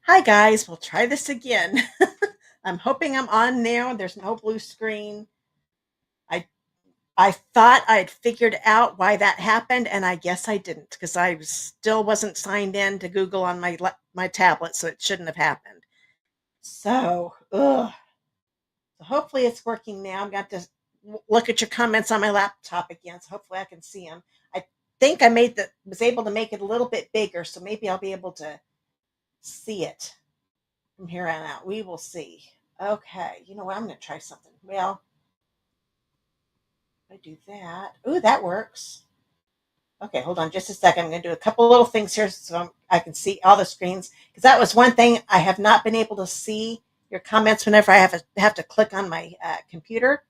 Hi guys, we'll try this again. I'm hoping I'm on now. There's no blue screen. I I thought I'd figured out why that happened, and I guess I didn't because I still wasn't signed in to Google on my tablet, so it shouldn't have happened. So, so hopefully it's working now. I've got to look at your comments on my laptop again, so hopefully I can see them. I think I was able to make it a little bit bigger, so maybe I'll be able to see it from here on out. We will see. Okay, you know what? I'm going to try something. Well, if I do that. Ooh, that works. Okay, hold on just a second. I'm going to do a couple little things here so I can see all the screens. Because that was one thing I have not been able to see your comments whenever have to click on my computer.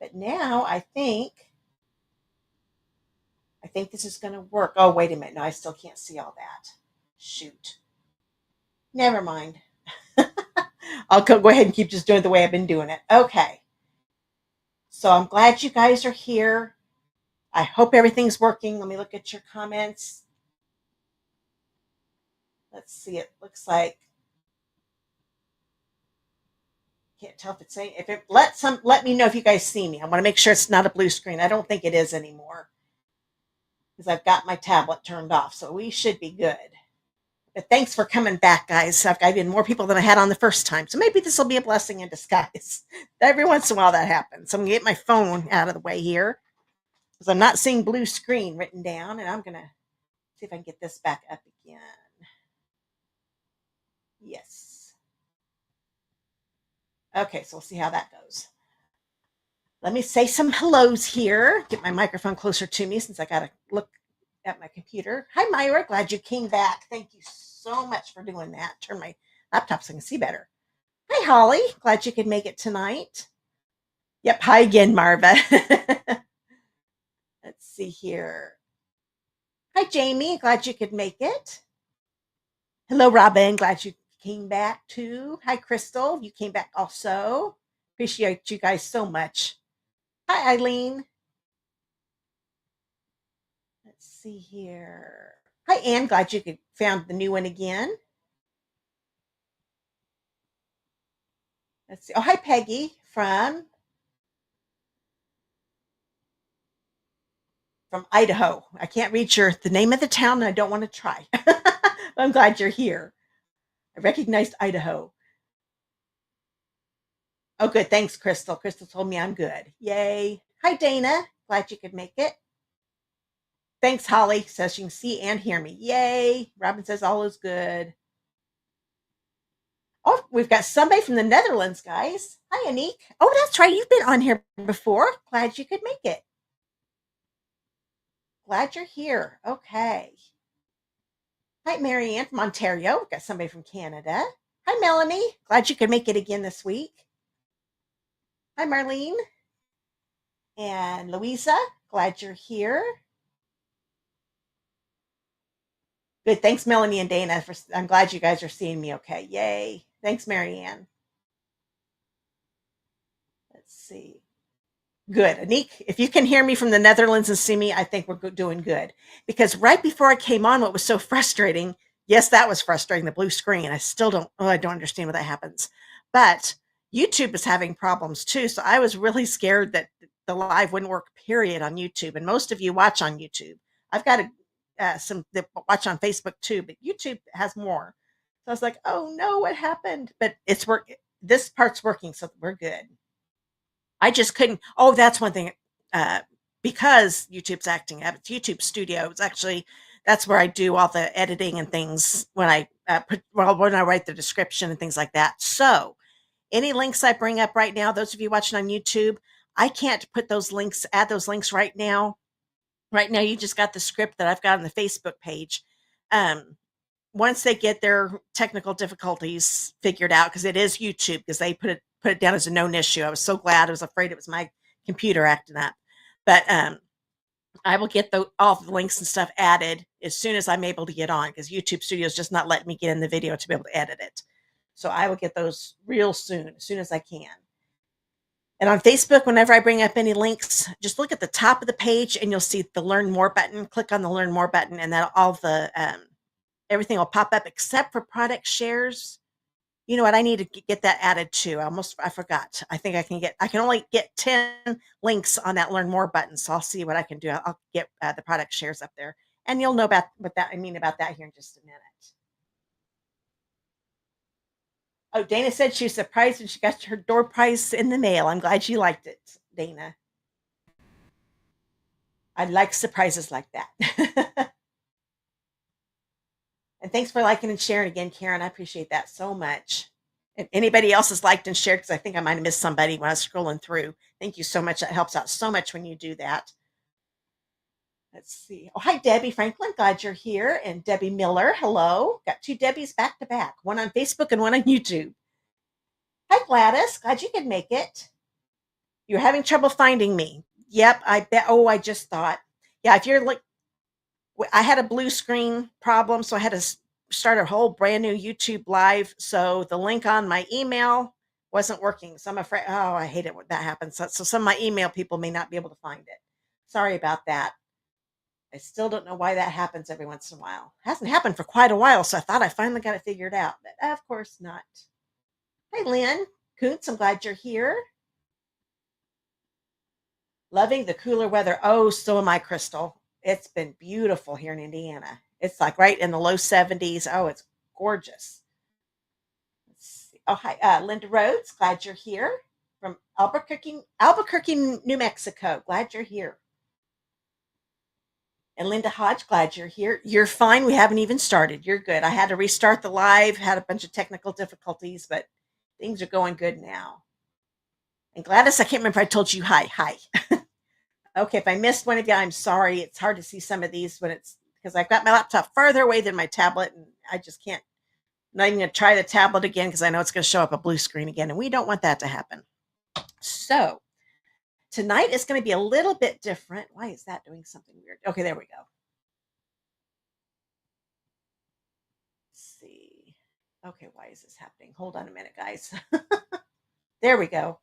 But now I think this is going to work. Oh, wait a minute. No, I still can't see all that. Shoot. Never mind. I'll go ahead and keep just doing it the way I've been doing it. Okay. So I'm glad you guys are here. I hope everything's working. Let me look at your comments. Let's see. It looks like can't tell if it's saying if it let me know if you guys see me. I want to make sure it's not a blue screen. I don't think it is anymore because I've got my tablet turned off, so we should be good. But thanks for coming back, guys. I've got even more people than I had on the first time, so maybe this will be a blessing in disguise. Every once in a while that happens. So I'm gonna get my phone out of the way here because I'm not seeing blue screen written down, and I'm gonna see if I can get this back up again. Yes. Okay, so we'll see how that goes. Let me say some hellos here. Get my microphone closer to me since I got to look at my computer. Hi, Myra. Glad you came back. Thank you so much for doing that. Turn my laptop so I can see better. Hi, Holly. Glad you could make it tonight. Yep. Hi again, Marva. Let's see here. Hi, Jamie. Glad you could make it. Hello, Robin. Glad you came back too. Hi, Crystal. You came back also. Appreciate you guys so much. Hi, Eileen. Let's see here. Hi, Anne. Glad you could found the new one again. Let's see. Oh, hi, Peggy from Idaho. I can't read the name of the town, and I don't want to try. I'm glad you're here. I recognized Idaho. Oh, good. Thanks, Crystal. Crystal told me I'm good. Yay. Hi, Dana. Glad you could make it. Thanks, Holly. Says you can see and hear me. Yay. Robin says all is good. Oh, we've got somebody from the Netherlands, guys. Hi, Anik. Oh, that's right. You've been on here before. Glad you could make it. Glad you're here. Okay. Hi, Marianne from Ontario. We've got somebody from Canada. Hi, Melanie. Glad you could make it again this week. Hi, Marlene. And Louisa. Glad you're here. Good. Thanks, Melanie and Dana. I'm glad you guys are seeing me okay. Yay. Thanks, Marianne. Let's see. Good. Anik, if you can hear me from the Netherlands and see me, I think we're doing good. Because right before I came on, what was so frustrating, yes, that was frustrating, the blue screen. I don't understand what that happens. But YouTube is having problems too. So I was really scared that the live wouldn't work, period, on YouTube. And most of you watch on YouTube. I've got some that watch on Facebook too, but YouTube has more. So I was like, oh no, what happened? But it's work. This part's working, so we're good. I just couldn't. Oh, that's one thing. Uh, because YouTube's acting up, it's YouTube Studio. It's actually that's where I do all the editing and things when when I write the description and things like that. So any links I bring up right now, those of you watching on YouTube, I can't add those links right now. Right now, you just got the script that I've got on the Facebook page. Um, Once they get their technical difficulties figured out, because it is YouTube, because they put it down as a known issue. I was so glad. I was afraid it was my computer acting up, but I will get all the links and stuff added as soon as I'm able to get on, because YouTube Studio is just not letting me get in the video to be able to edit it. So I will get those real soon, as soon as I can. And on Facebook, whenever I bring up any links, just look at the top of the page and you'll see the Learn More button. Click on the Learn More button, and that all the everything will pop up except for product shares. You know what? I need to get that added too. I forgot. I think I can only get 10 links on that learn more button. So I'll see what I can do. I'll get the product shares up there, and you'll know about what that I mean about that here in just a minute. Oh, Dana said she was surprised when she got her door prize in the mail. I'm glad you liked it, Dana. I like surprises like that. And thanks for liking and sharing again, Karen. I appreciate that so much. If anybody else has liked and shared, because I think I might have missed somebody when I was scrolling through. Thank you so much. That helps out so much when you do that. Let's see. Oh, hi, Debbie Franklin. Glad you're here. And Debbie Miller. Hello. Got two Debbies back to back, one on Facebook and one on YouTube. Hi, Gladys. Glad you could make it. You're having trouble finding me. Yep, I bet. Oh, I just thought. Yeah, if you're like, I had a blue screen problem, so I had to start a whole brand new YouTube live. So the link on my email wasn't working. So I'm afraid, oh, I hate it when that happens. So some of my email people may not be able to find it. Sorry about that. I still don't know why that happens every once in a while. It hasn't happened for quite a while, so I thought I finally got it figured out, but of course not. Hi, Lynn Kuntz. I'm glad you're here. Loving the cooler weather. Oh, so am I, Crystal. It's been beautiful here in Indiana. It's like right in the low 70s. Oh, it's gorgeous. Let's see. Oh, hi, Linda Rhodes. Glad you're here from Albuquerque, New Mexico. Glad you're here. And Linda Hodge, glad you're here. You're fine. We haven't even started. You're good. I had to restart the live, had a bunch of technical difficulties, but things are going good now. And Gladys, I can't remember if I told you hi. Hi. Okay, if I missed one of you, I'm sorry. It's hard to see some of these when it's because I've got my laptop farther away than my tablet, and I just can't. I'm not even going to try the tablet again because I know it's going to show up a blue screen again, and we don't want that to happen. So tonight is going to be a little bit different. Why is that doing something weird? Okay, there we go. Let's see. Okay, why is this happening? Hold on a minute, guys. There we go.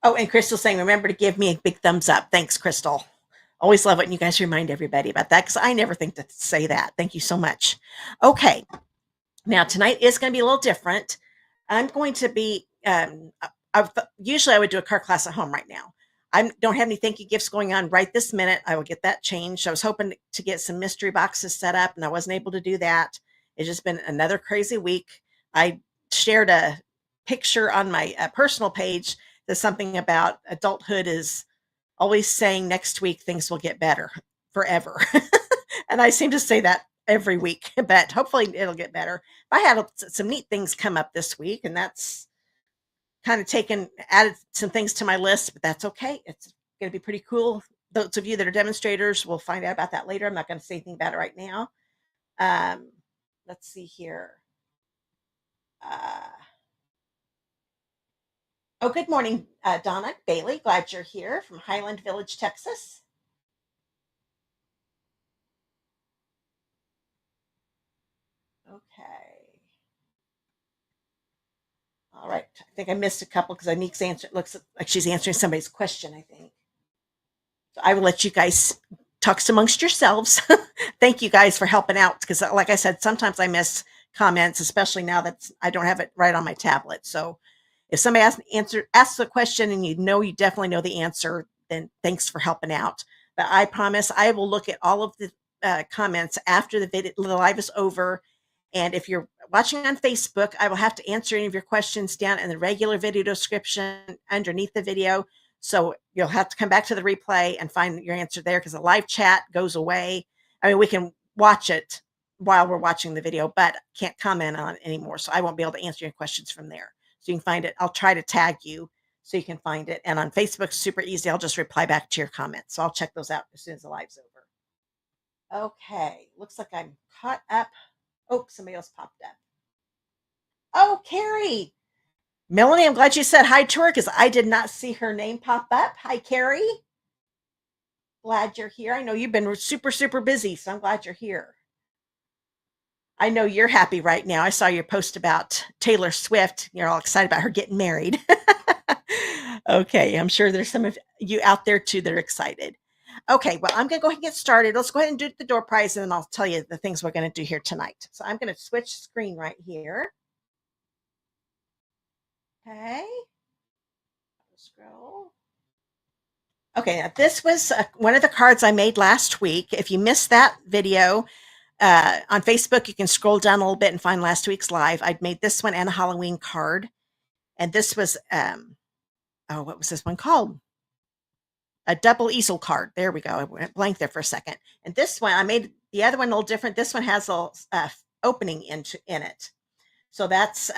Oh, and Crystal's saying, remember to give me a big thumbs up. Thanks, Crystal. Always love it when you guys remind everybody about that because I never think to say that. Thank you so much. Okay. Now, tonight is going to be a little different. I'm going to be, usually I would do a card class at home right now. I don't have any thank you gifts going on right this minute. I will get that changed. I was hoping to get some mystery boxes set up, and I wasn't able to do that. It's just been another crazy week. I shared a picture on my personal page. There's something about adulthood is always saying next week things will get better forever. And I seem to say that every week, but hopefully it'll get better. I had some neat things come up this week, and that's kind of added some things to my list, but that's okay. It's going to be pretty cool. Those of you that are demonstrators will find out about that later. I'm not going to say anything about it right now. Let's see here. Oh, good morning, Donna Bailey. Glad you're here from Highland Village, Texas. Okay. All right. I think I missed a couple because Anique's answer looks like she's answering somebody's question, I think. So I will let you guys talk amongst yourselves. Thank you guys for helping out because, like I said, sometimes I miss comments, especially now that I don't have it right on my tablet. So if somebody asks a question and you definitely know the answer, then thanks for helping out. But I promise I will look at all of the comments after the live is over. And if you're watching on Facebook, I will have to answer any of your questions down in the regular video description underneath the video. So you'll have to come back to the replay and find your answer there because the live chat goes away. I mean, we can watch it while we're watching the video, but can't comment on it anymore. So I won't be able to answer your questions from there. So you can find it. I'll try to tag you so you can find it. And on Facebook, super easy. I'll just reply back to your comments. So I'll check those out as soon as the live's over. Okay. Looks like I'm caught up. Oh, somebody else popped up. Oh, Carrie. Melanie, I'm glad you said hi to her because I did not see her name pop up. Hi, Carrie. Glad you're here. I know you've been super, super busy, so I'm glad you're here. I know you're happy right now. I saw your post about Taylor Swift. You're all excited about her getting married. Okay, I'm sure there's some of you out there too that are excited. Okay, well, I'm going to go ahead and get started. Let's go ahead and do the door prize, and then I'll tell you the things we're going to do here tonight. So I'm going to switch screen right here. Okay. Scroll. Okay, now this was one of the cards I made last week. If you missed that video on Facebook, you can scroll down a little bit and find last week's live. I'd made this one and a Halloween card. And this was, what was this one called? A double easel card. There we go. I went blank there for a second. And this one, I made the other one a little different. This one has a little opening in it. So that's,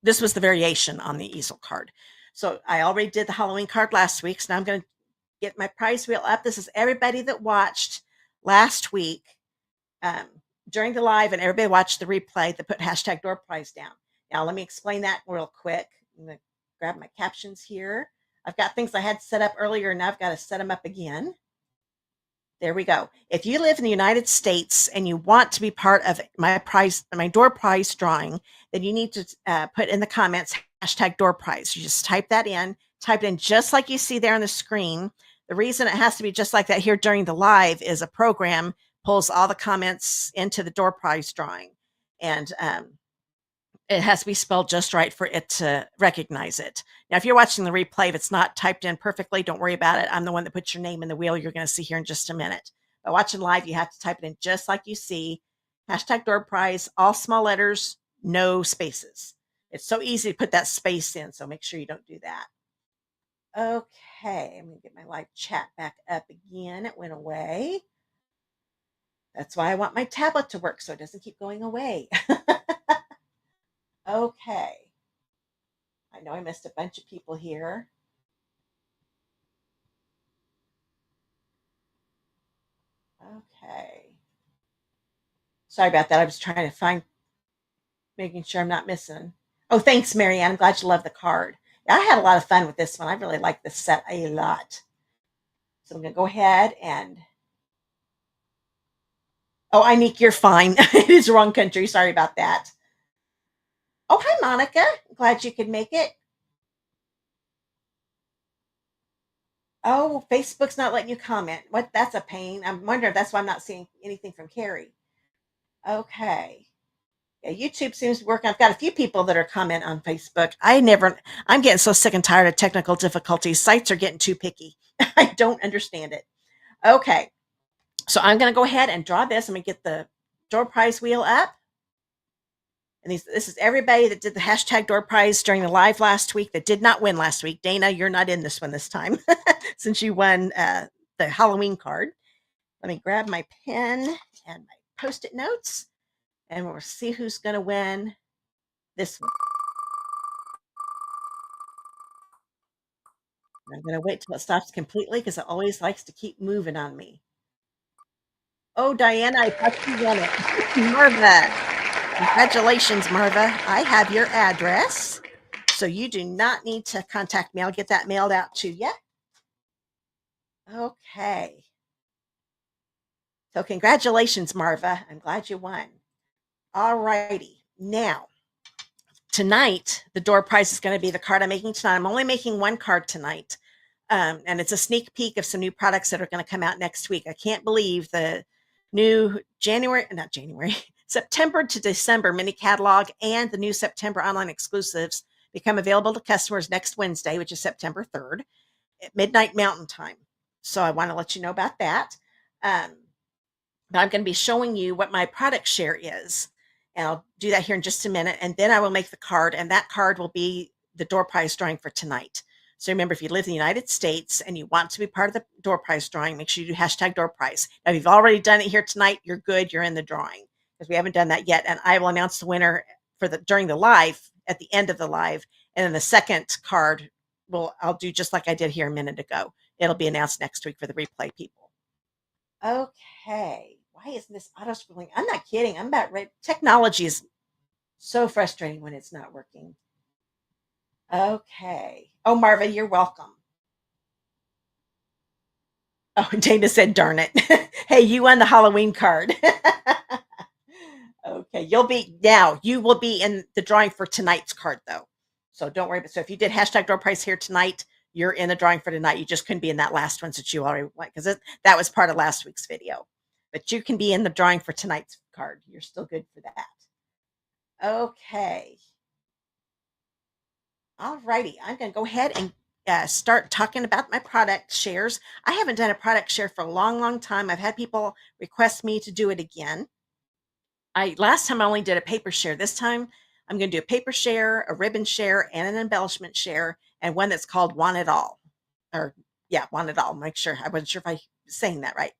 this was the variation on the easel card. So I already did the Halloween card last week. So now I'm going to get my prize wheel up. This is everybody that watched last week during the live, and everybody watched the replay that put hashtag door prize down. Now, let me explain that real quick. I'm going to grab my captions here. I've got things I had set up earlier, and now I've got to set them up again. There we go. If you live in the United States and you want to be part of my door prize drawing, then you need to put in the comments hashtag door prize. You just type that in, type it in just like you see there on the screen. The reason it has to be just like that here during the live is a program pulls all the comments into the door prize drawing. And it has to be spelled just right for it to recognize it. Now, if you're watching the replay, if it's not typed in perfectly, don't worry about it. I'm the one that puts your name in the wheel you're going to see here in just a minute. But watching live, you have to type it in just like you see. Hashtag door prize, all small letters, no spaces. It's so easy to put that space in, so make sure you don't do that. Okay, I'm going to get my live chat back up again. It went away. That's why I want my tablet to work so it doesn't keep going away. Okay. I know I missed a bunch of people here. Okay. Sorry about that. I was trying to making sure I'm not missing. Oh, thanks, Marianne. I'm glad you love the card. Yeah, I had a lot of fun with this one. I really like this set a lot. So I'm going to go ahead and... Oh, Inique, you're fine. It is wrong country. Sorry about that. Oh, hi, Monica. Glad you could make it. Oh, Facebook's not letting you comment. What? That's a pain. I'm wondering if that's why I'm not seeing anything from Carrie. Okay. Yeah, YouTube seems to work. I've got a few people that are commenting on Facebook. I'm getting so sick and tired of technical difficulties. Sites are getting too picky. I don't understand it. Okay. So I'm going to go ahead and draw this. I'm going to get the door prize wheel up. And this is everybody that did the hashtag door prize during the live last week that did not win last week. Dana, you're not in this one this time since you won the Halloween card. Let me grab my pen and my Post-it notes, and we'll see who's going to win this one. I'm going to wait till it stops completely because it always likes to keep moving on me. Oh, Diana, I thought you won it. Marva. Congratulations, Marva. I have your address, so you do not need to contact me. I'll get that mailed out to you. Okay. So congratulations, Marva. I'm glad you won. All righty. Now, tonight, the door prize is going to be the card I'm making tonight. I'm only making one card tonight, and it's a sneak peek of some new products that are going to come out next week. I can't believe the new September to December mini catalog and the new September online exclusives become available to customers next Wednesday, which is September 3rd at midnight Mountain Time. So I want to let you know about that. But I'm going to be showing you what my product share is. And I'll do that here in just a minute. And then I will make the card, and that card will be the door prize drawing for tonight. So remember, if you live in the United States and you want to be part of the door prize drawing, make sure you do hashtag door prize. Now, if you've already done it here tonight, you're good. You're in the drawing because we haven't done that yet. And I will announce the winner during the live at the end of the live. And then the second card I'll do just like I did here a minute ago. It'll be announced next week for the replay people. Okay. Why isn't this auto scrolling? I'm not kidding. I'm about ready. Technology is so frustrating when it's not working. Okay. Oh, Marva, you're welcome. Oh, Dana said, darn it. Hey, you won the Halloween card. Okay. You will be in the drawing for tonight's card, though. So don't worry. So if you did hashtag door prize here tonight, you're in the drawing for tonight. You just couldn't be in that last one since you already went, because that was part of last week's video. But you can be in the drawing for tonight's card. You're still good for that. Okay. Alrighty, I'm going to go ahead and start talking about my product shares. I haven't done a product share for a long, long time. I've had people request me to do it again. Last time I only did a paper share. This time I'm going to do a paper share, a ribbon share, and an embellishment share, and one that's called Want It All. Or yeah, Want It All. Make sure I wasn't sure if I was saying that right.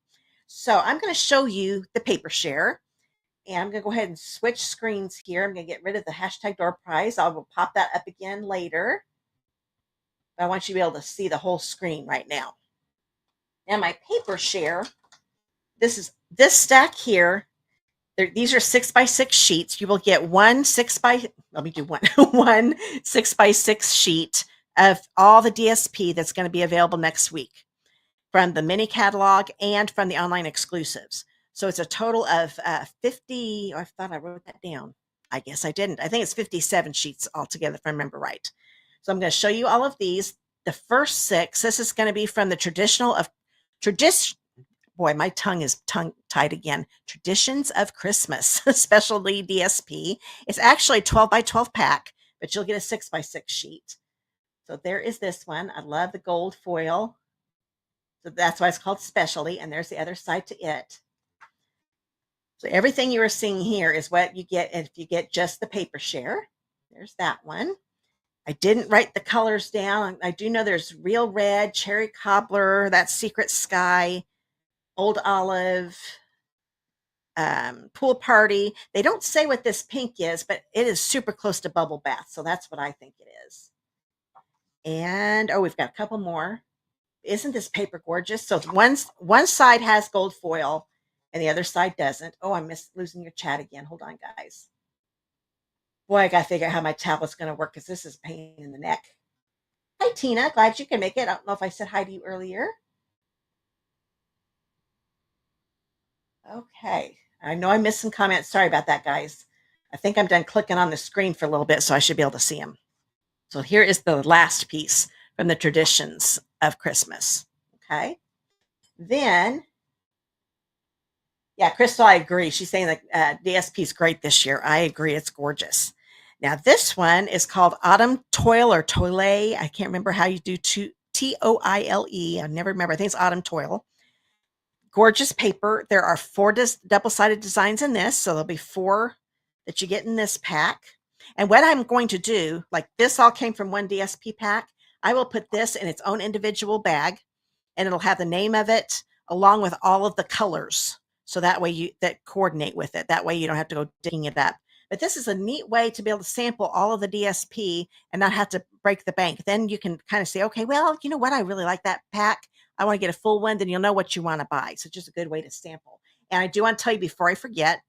So I'm going to show you the paper share. And I'm going to go ahead and switch screens here. I'm going to get rid of the hashtag door prize. I will pop that up again later. But I want you to be able to see the whole screen right now. Now my paper share, this stack here. These are 6x6 sheets. You will get one 6x6 sheet of all the DSP that's going to be available next week from the mini catalog and from the online exclusives. So it's a total of 50. I thought I wrote that down. I guess I didn't. I think it's 57 sheets altogether, if I remember right. So I'm going to show you all of these. The first 6, this is going to be from the boy, my tongue is tongue-tied again. Traditions of Christmas specialty DSP. It's actually a 12 by 12 pack, but you'll get a 6x6 sheet. So there is this one. I love the gold foil. So that's why it's called specialty. And there's the other side to it. So everything you are seeing here is what you get if you get just the paper share. There's that one. I didn't write the colors down. I do know there's real red, cherry cobbler, that's secret sky, old olive, pool party. They don't say what this pink is, but it is super close to bubble bath. So that's what I think it is. And we've got a couple more. Isn't this paper gorgeous? So one side has gold foil and the other side doesn't. Oh, I missed losing your chat again. Hold on, guys. Boy, I got to figure out how my tablet's going to work because this is a pain in the neck. Hi, Tina. Glad you can make it. I don't know if I said hi to you earlier. Okay. I know I missed some comments. Sorry about that, guys. I think I'm done clicking on the screen for a little bit, so I should be able to see them. So here is the last piece from the Traditions of Christmas. Okay. Then, yeah, Crystal, I agree. She's saying that DSP is great this year. I agree. It's gorgeous. Now, this one is called Autumn Toile or Toile. I can't remember how you do Toile. I never remember. I think it's Autumn Toile. Gorgeous paper. There are 4 double-sided designs in this. So there'll be 4 that you get in this pack. And what I'm going to do, like this all came from one DSP pack. I will put this in its own individual bag, and it'll have the name of it along with all of the colors. So that way that coordinate with it. That way you don't have to go digging it up. But this is a neat way to be able to sample all of the DSP and not have to break the bank. Then you can kind of say, okay, well, you know what? I really like that pack. I want to get a full one. Then you'll know what you want to buy. So just a good way to sample. And I do want to tell you before I forget,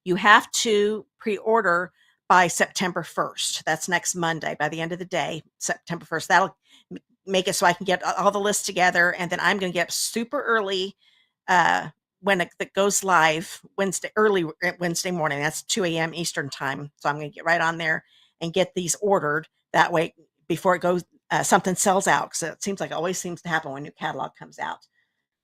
you have to pre-order by September 1st. That's next Monday. By the end of the day, September 1st. That'll make it so I can get all the lists together. And then I'm going to get super early when it goes live early Wednesday morning. That's 2 a.m. Eastern time. So I'm going to get right on there and get these ordered. That way, before it goes, something sells out. Because it seems like it always seems to happen when a new catalog comes out.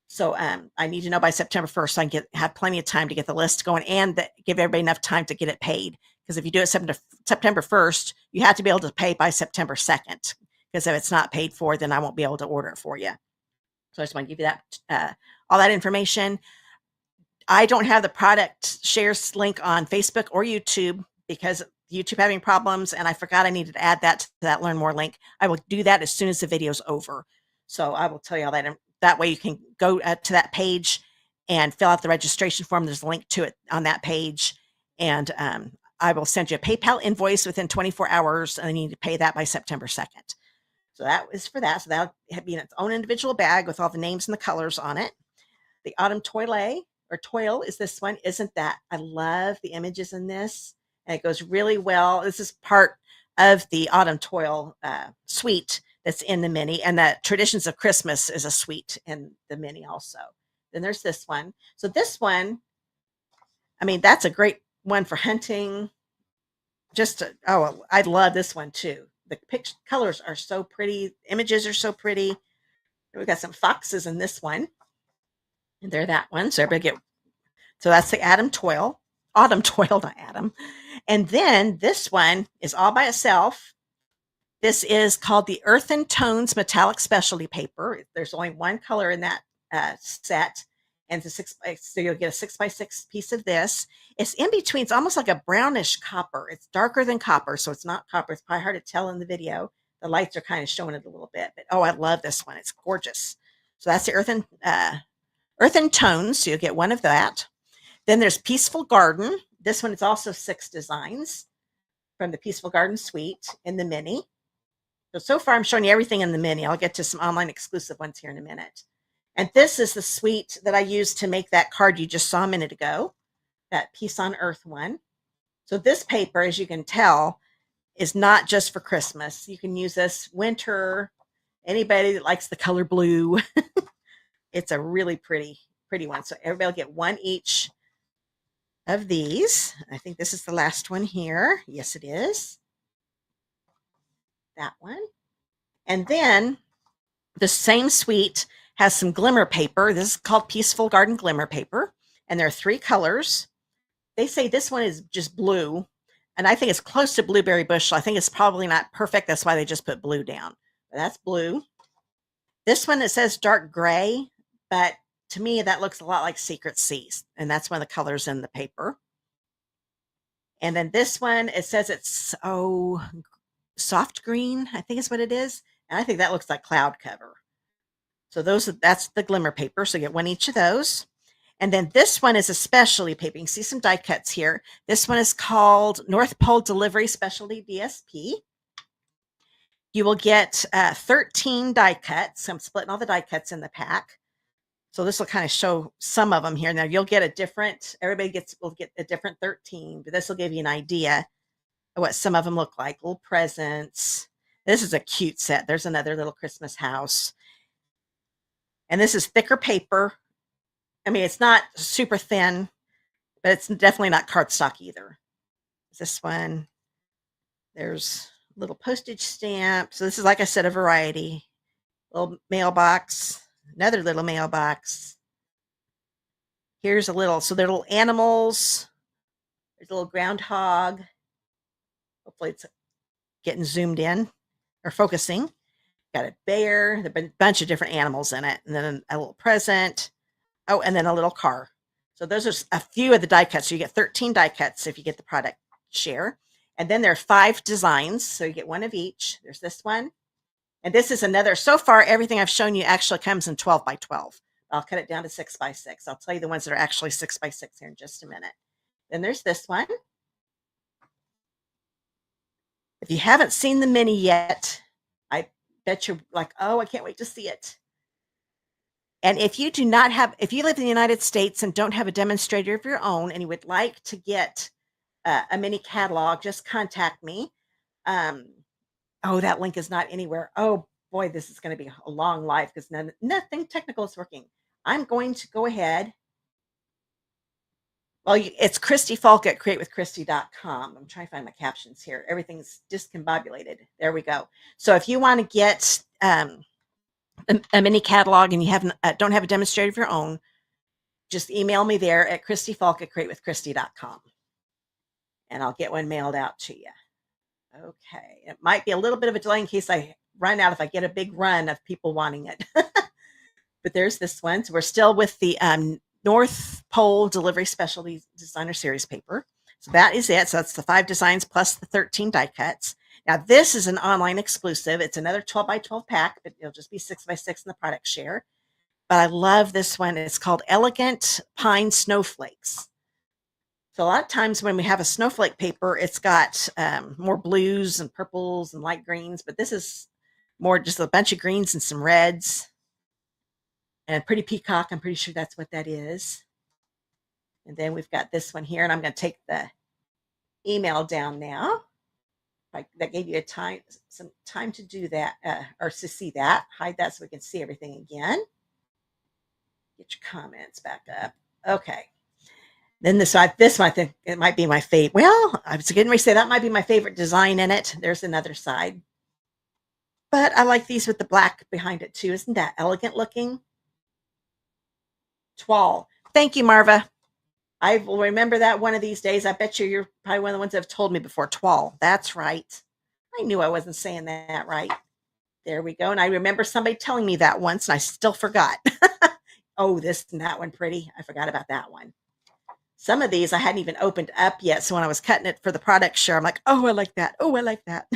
So I need to know by September 1st so I can have plenty of time to get the list going and give everybody enough time to get it paid. Because if you do it September 1st, you have to be able to pay by September 2nd. Because if it's not paid for, then I won't be able to order it for you. So I just want to give you that all that information. I don't have the product shares link on Facebook or YouTube because YouTube having problems, and I forgot I needed to add that to that Learn More link. I will do that as soon as the video's over. So I will tell you all that. And that way you can go to that page and fill out the registration form. There's a link to it on that page. And I will send you a PayPal invoice within 24 hours, and I need to pay that by September 2nd. So that is for that. So that'll be in its own individual bag with all the names and the colors on it. The Autumn Toile or Toile is this one. Isn't that? I love the images in this. And it goes really well. This is part of the Autumn Toile suite that's in the mini. And the Traditions of Christmas is a suite in the mini also. Then there's this one. So this one, I mean, that's a great one for hunting. I love this one too. the picture colors are so pretty. Images are so pretty. We've got some foxes in this one. And they're that one. So everybody get, so that's the Autumn Toile, not Adam. And then this one is all by itself. This is called the Earthen Tones Metallic Specialty Paper. There's only one color in that set. And it's so you'll get a 6x6 piece of this. It's in between. It's almost like a brownish copper. It's darker than copper, so it's not copper. It's probably hard to tell in the video. The lights are kind of showing it a little bit. But, oh, I love this one. It's gorgeous. So that's the Earthen Tones. So you'll get one of that. Then there's Peaceful Garden. This one is also 6 designs from the Peaceful Garden Suite in the mini. So far, I'm showing you everything in the mini. I'll get to some online exclusive ones here in a minute. And this is the suite that I used to make that card you just saw a minute ago, that Peace on Earth one. So this paper, as you can tell, is not just for Christmas. You can use this winter. Anybody that likes the color blue. It's a really pretty one. So everybody will get one each of these. I think this is the last one here. Yes, it is. That one. And then the same suite has some glimmer paper. This is called Peaceful Garden Glimmer Paper. And there are 3 colors. They say this one is just blue. And I think it's close to Blueberry Bush. So I think it's probably not perfect. That's why they just put blue down. But that's blue. This one, it says dark gray. But to me, that looks a lot like Secret Seas. And that's one of the colors in the paper. And then this one, it says it's, soft green, I think is what it is. And I think that looks like cloud cover. So that's the glimmer paper. So get one each of those. And then this one is a specialty paper. You can see some die cuts here. This one is called North Pole Delivery Specialty DSP. You will get 13 die cuts. I'm splitting all the die cuts in the pack. So this will kind of show some of them here. Now you'll get a different, will get a different 13, but this will give you an idea of what some of them look like. Little presents. This is a cute set. There's another little Christmas house. And this is thicker paper. I mean, it's not super thin, but it's definitely not cardstock either. This one, there's a little postage stamp. So this is, like I said, a variety. Little mailbox, another little mailbox. Here's a little, so they're little animals. There's a little groundhog. Hopefully it's getting zoomed in or focusing. Got a bear, there's a bunch of different animals in it, and then a little present. Oh, and then a little car. So those are a few of the die cuts. So you get 13 die cuts if you get the product share. And then there are 5 designs. So you get one of each. There's this one. And this is another. So far, everything I've shown you actually comes in 12 by 12. I'll cut it down to 6 by 6. I'll tell you the ones that are actually 6 by 6 here in just a minute. Then there's this one. If you haven't seen the mini yet, I bet you're like, oh, I can't wait to see it. And if you if you live in the United States and don't have a demonstrator of your own and you would like to get a mini catalog, just contact me. Oh, that link is not anywhere. Oh boy, this is going to be a long life because nothing technical is working. I'm going to go ahead. Well, it's Christy Falk at createwithchristy.com. I'm trying to find my captions here. Everything's discombobulated. There we go. So if you want to get a mini catalog and you don't have a demonstrator of your own, just email me there at christyfalk at createwithchristy.com. And I'll get one mailed out to you. Okay. It might be a little bit of a delay in case I run out, if I get a big run of people wanting it. But there's this one. So we're still with the North Pole Delivery Specialty Designer Series paper. So that is it. So that's the 5 designs plus the 13 die cuts. Now this is an online exclusive. It's another 12 by 12 pack, but it'll just be 6 by 6 in the product share. But I love this one. It's called Elegant Pine Snowflakes. So a lot of times when we have a snowflake paper, it's got more blues and purples and light greens, but this is more just a bunch of greens and some reds. And Pretty Peacock, I'm pretty sure that's what that is. And then we've got this one here, and I'm going to take the email down now. That gave you some time to do that, or to see that. Hide that so we can see everything again. Get your comments back up. Okay. Then this one, I think it might be my favorite. Well, I was going to say that might be my favorite design in it. There's another side. But I like these with the black behind it too. Isn't that elegant looking? Toile. Thank you, Marva. I will remember that one of these days. I bet you're probably one of the ones that have told me before. Toile. That's right. I knew I wasn't saying that right. There we go. And I remember somebody telling me that once, and I still forgot. Oh, this and that one pretty. I forgot about that one. Some of these I hadn't even opened up yet. So when I was cutting it for the product share, I'm like, oh, I like that. Oh, I like that.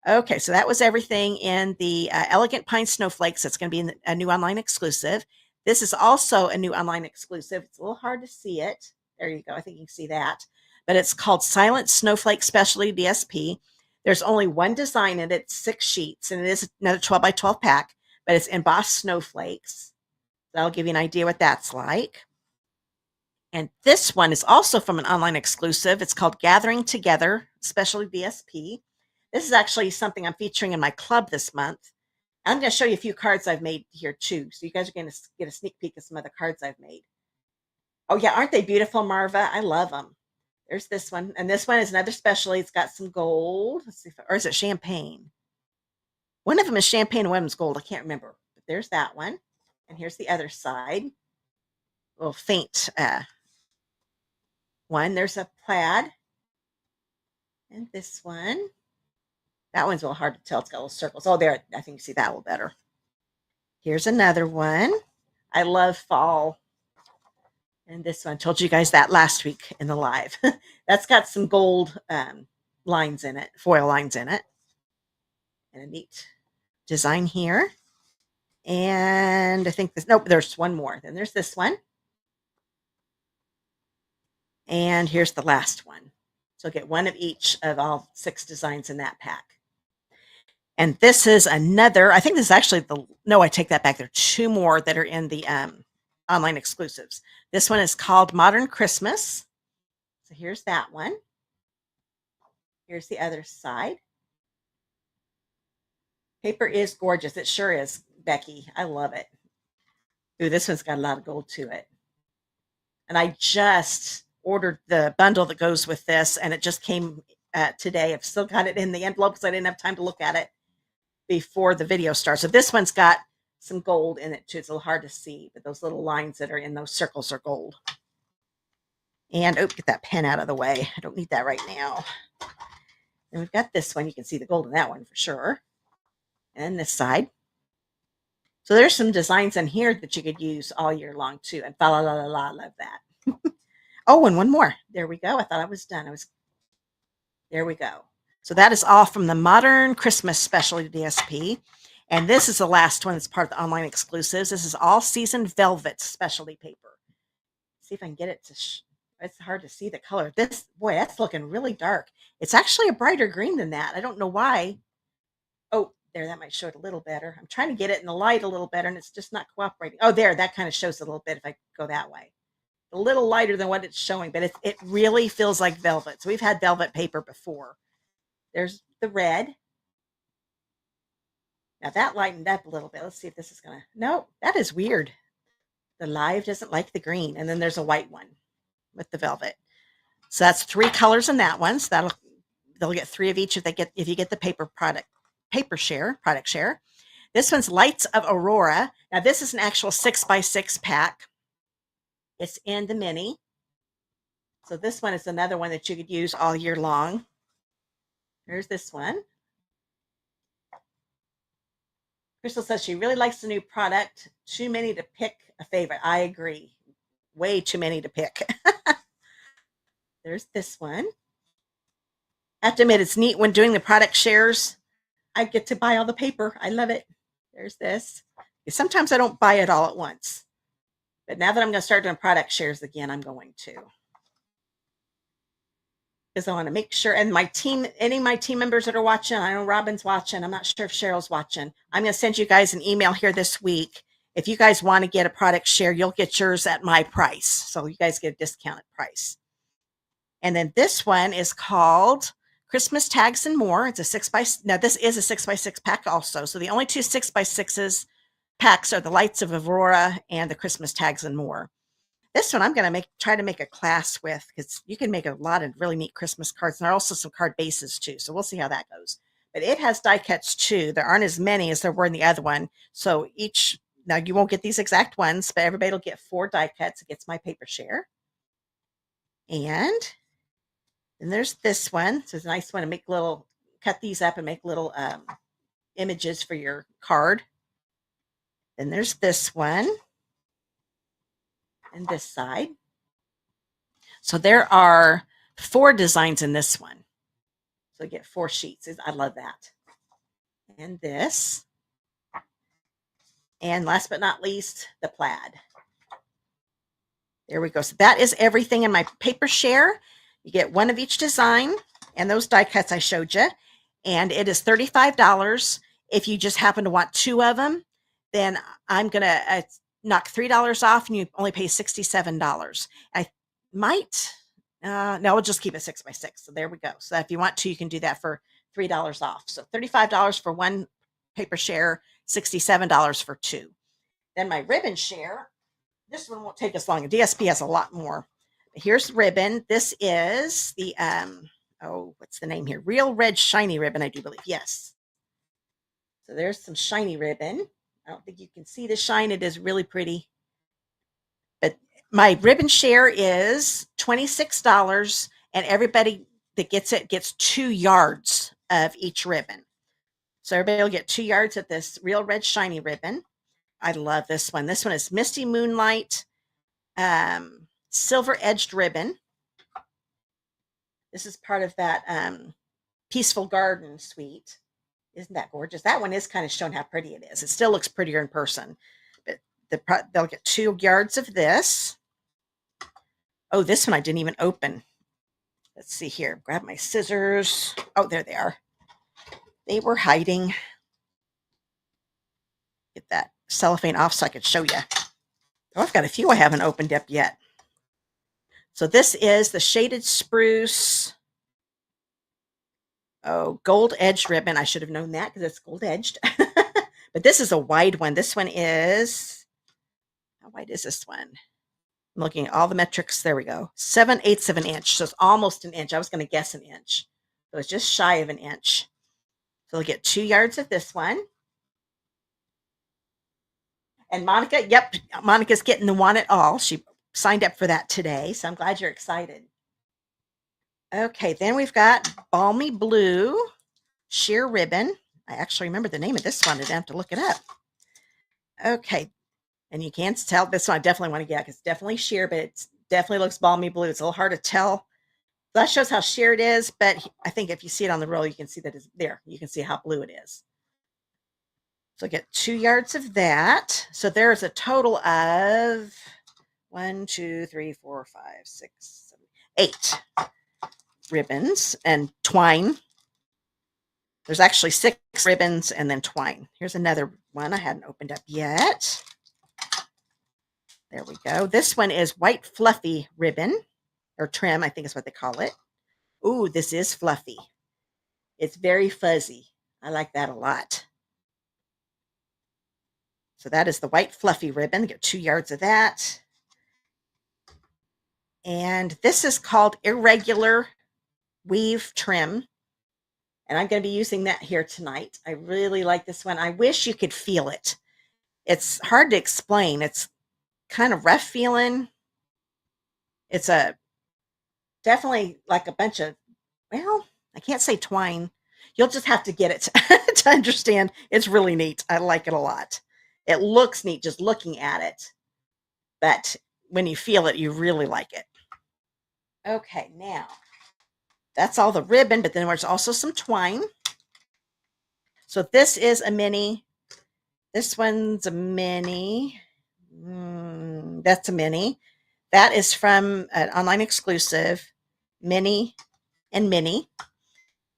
Okay, so that was everything in the Elegant Pine Snowflakes. That's going to be a new online exclusive. This is also a new online exclusive. It's a little hard to see it. There you go. I think you can see that. But it's called Silent Snowflake Specialty DSP. There's only one design in it, 6 sheets, and it is another 12 by 12 pack, but it's embossed snowflakes. That'll give you an idea what that's like. And this one is also from an online exclusive. It's called Gathering Together Specialty DSP. This is actually something I'm featuring in my club this month. I'm going to show you a few cards I've made here too. So you guys are going to get a sneak peek of some of the cards I've made. Oh yeah, aren't they beautiful, Marva? I love them. There's this one. And this one is another specialty. It's got some gold. Let's see or is it champagne? One of them is champagne and one of them is gold. I can't remember. But there's that one. And here's the other side. A little faint one. There's a plaid. And this one. That one's a little hard to tell. It's got little circles. Oh, there. I think you see that a little better. Here's another one. I love fall. And this one, I told you guys that last week in the live. That's got some gold lines in it, foil lines in it. And a neat design here. And I think this, nope, there's one more. Then there's this one. And here's the last one. So get one of each of all 6 designs in that pack. And this is another, I think this is actually no, I take that back. There are 2 more that are in the online exclusives. This one is called Modern Christmas. So here's that one. Here's the other side. Paper is gorgeous. It sure is, Becky. I love it. Ooh, this one's got a lot of gold to it. And I just ordered the bundle that goes with this, and it just came today. I've still got it in the envelope because I didn't have time to look at it before the video starts. So this one's got some gold in it too. It's a little hard to see, but those little lines that are in those circles are gold. And oh, get that pen out of the way. I don't need that right now. And we've got this one. You can see the gold in that one for sure. And this side. So there's some designs in here that you could use all year long too. And fa la la la la, love that. Oh, and one more. There we go. I thought I was done. There we go. So that is all from the Modern Christmas Specialty DSP. And this is the last one that's part of the online exclusives. This is all season velvet specialty paper. See if I can get it to, it's hard to see the color. This, boy, that's looking really dark. It's actually a brighter green than that. I don't know why. Oh, there, that might show it a little better. I'm trying to get it in the light a little better, and it's just not cooperating. Oh, there, that kind of shows it a little bit if I go that way. A little lighter than what it's showing, but it really feels like velvet. So we've had velvet paper before. There's the red. Now that lightened up a little bit. Let's see if this is going to, no, that is weird. The live doesn't like the green. And then there's a white one with the velvet. So that's 3 colors in that one. So they'll get 3 of each if you get the product share. This one's Lights of Aurora. Now this is an actual 6x6 pack. It's in the mini. So this one is another one that you could use all year long. There's this one. Crystal says she really likes the new product. Too many to pick a favorite. I agree. Way too many to pick. There's this one. I have to admit, it's neat when doing the product shares. I get to buy all the paper. I love it. There's this. Sometimes I don't buy it all at once. But now that I'm going to start doing product shares again, I'm going to. Because I want to make sure, and my team, any of my team members that are watching, I know Robin's watching, I'm not sure if Cheryl's watching. I'm going to send you guys an email here this week. If you guys want to get a product share, you'll get yours at my price. So you guys get a discounted price. And then this one is called Christmas Tags and More. It's a now this is a 6x6 pack also. So the only 2 6x6s packs are the Lights of Aurora and the Christmas Tags and More. This one I'm going to try to make a class with, because you can make a lot of really neat Christmas cards. And there are also some card bases too. So we'll see how that goes. but it has die cuts too. There aren't as many as there were in the other one. So now you won't get these exact ones, but everybody will get 4 die cuts. It gets my paper share. And then there's this one. So it's a nice one to cut these up and make little images for your card. Then there's this one and this side. So there are 4 designs in this one. So you get 4 sheets. I love that. And this. And last but not least, the plaid. There we go. So that is everything in my paper share. You get 1 of each design and those die cuts I showed you. And it is $35. If you just happen to want 2 of them, then I'm going to knock $3 off and you only pay $67. I might, no, we'll just keep it 6 by 6. So there we go. So if you want to, you can do that for $3 off. So $35 for 1 paper share, $67 for 2. Then my ribbon share, this one won't take us long. DSP has a lot more. Here's the ribbon. This is the, what's the name here? Real Red Shiny Ribbon, I do believe. Yes. So there's some shiny ribbon. I don't think you can see the shine. It is really pretty. But my ribbon share is $26, and everybody that gets it gets 2 yards of each ribbon. So everybody will get 2 yards of this Real Red Shiny Ribbon. I love this one. This one is Misty Moonlight Silver Edged Ribbon. This is part of that Peaceful Garden suite. Isn't that gorgeous? That one is kind of showing how pretty it is. It still looks prettier in person. But they'll get 2 yards of this. Oh, this one I didn't even open. Let's see here. Grab my scissors. Oh, there they are. They were hiding. Get that cellophane off so I could show you. Oh, I've got a few I haven't opened up yet. So this is the Shaded Spruce gold edged ribbon. I should have known that because it's gold edged. But this is a wide one. This one is, how wide is this one? I'm looking at all the metrics. There we go. 7/8 of an inch. So it's almost an inch. I was going to guess an inch. So it's just shy of an inch. So they'll get 2 yards of this one. And Monica, yep, Monica's getting the Want It All. She signed up for that today. So I'm glad you're excited. Okay, then we've got Balmy Blue Sheer Ribbon. I actually remember the name of this one. I didn't have to look it up. Okay, and you can't tell. This one I definitely want to get because it's definitely sheer, but it definitely looks balmy blue. It's a little hard to tell. That shows how sheer it is, but I think if you see it on the roll, you can see that it's there. You can see how blue it is. So get 2 yards of that. So there's a total of 1, 2, 3, 4, 5, 6, 7, 8 ribbons and twine. There's actually 6 ribbons and then twine. Here's another one I hadn't opened up yet. There we go. This one is white fluffy ribbon or trim, I think is what they call it. Ooh, this is fluffy. It's very fuzzy. I like that a lot. So that is the white fluffy ribbon. Get 2 yards of that. And this is called Irregular Weave Trim. And I'm going to be using that here tonight. I really like this one. I wish you could feel it. It's hard to explain. It's kind of rough feeling. It's definitely like a bunch of, well, I can't say twine. You'll just have to get it to understand. It's really neat. I like it a lot. It looks neat just looking at it. But when you feel it, you really like it. Okay, now that's all the ribbon, but then there's also some twine. So this is a mini. This one's a mini. That's a mini. That is from an online exclusive, Mini and Mini.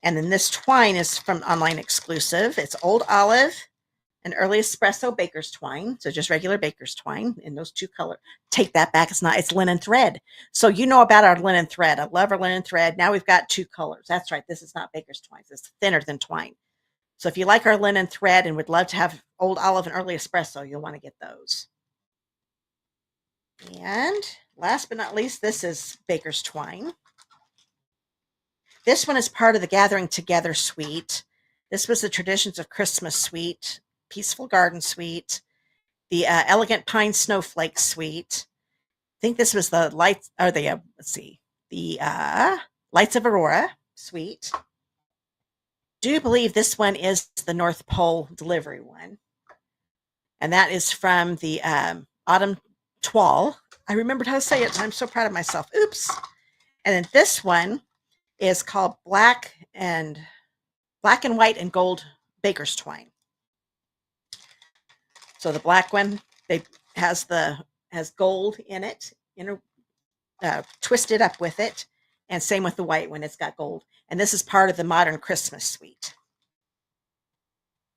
And then this twine is from online exclusive. It's Old Olive and Early Espresso Baker's Twine. So just regular Baker's Twine in those 2 colors. Take that back. It's linen thread. So you know about our linen thread. I love our linen thread. Now we've got 2 colors. That's right. This is not Baker's Twine. It's thinner than twine. So if you like our linen thread and would love to have Old Olive and Early Espresso, you'll want to get those. And last but not least, this is Baker's Twine. This one is part of the Gathering Together suite. This was the Traditions of Christmas suite, Peaceful Garden suite, the Elegant Pine Snowflake suite. I think this was the Lights, or the, let's see, the Lights of Aurora suite. Do believe this one is the North Pole delivery one. And that is from the Autumn Toile. I remembered how to say it, and I'm so proud of myself. Oops. And then this one is called Black and White and Gold Baker's Twine. So the black one, has gold in it, twisted up with it, and same with the white one, it's got gold. And this is part of the Modern Christmas suite.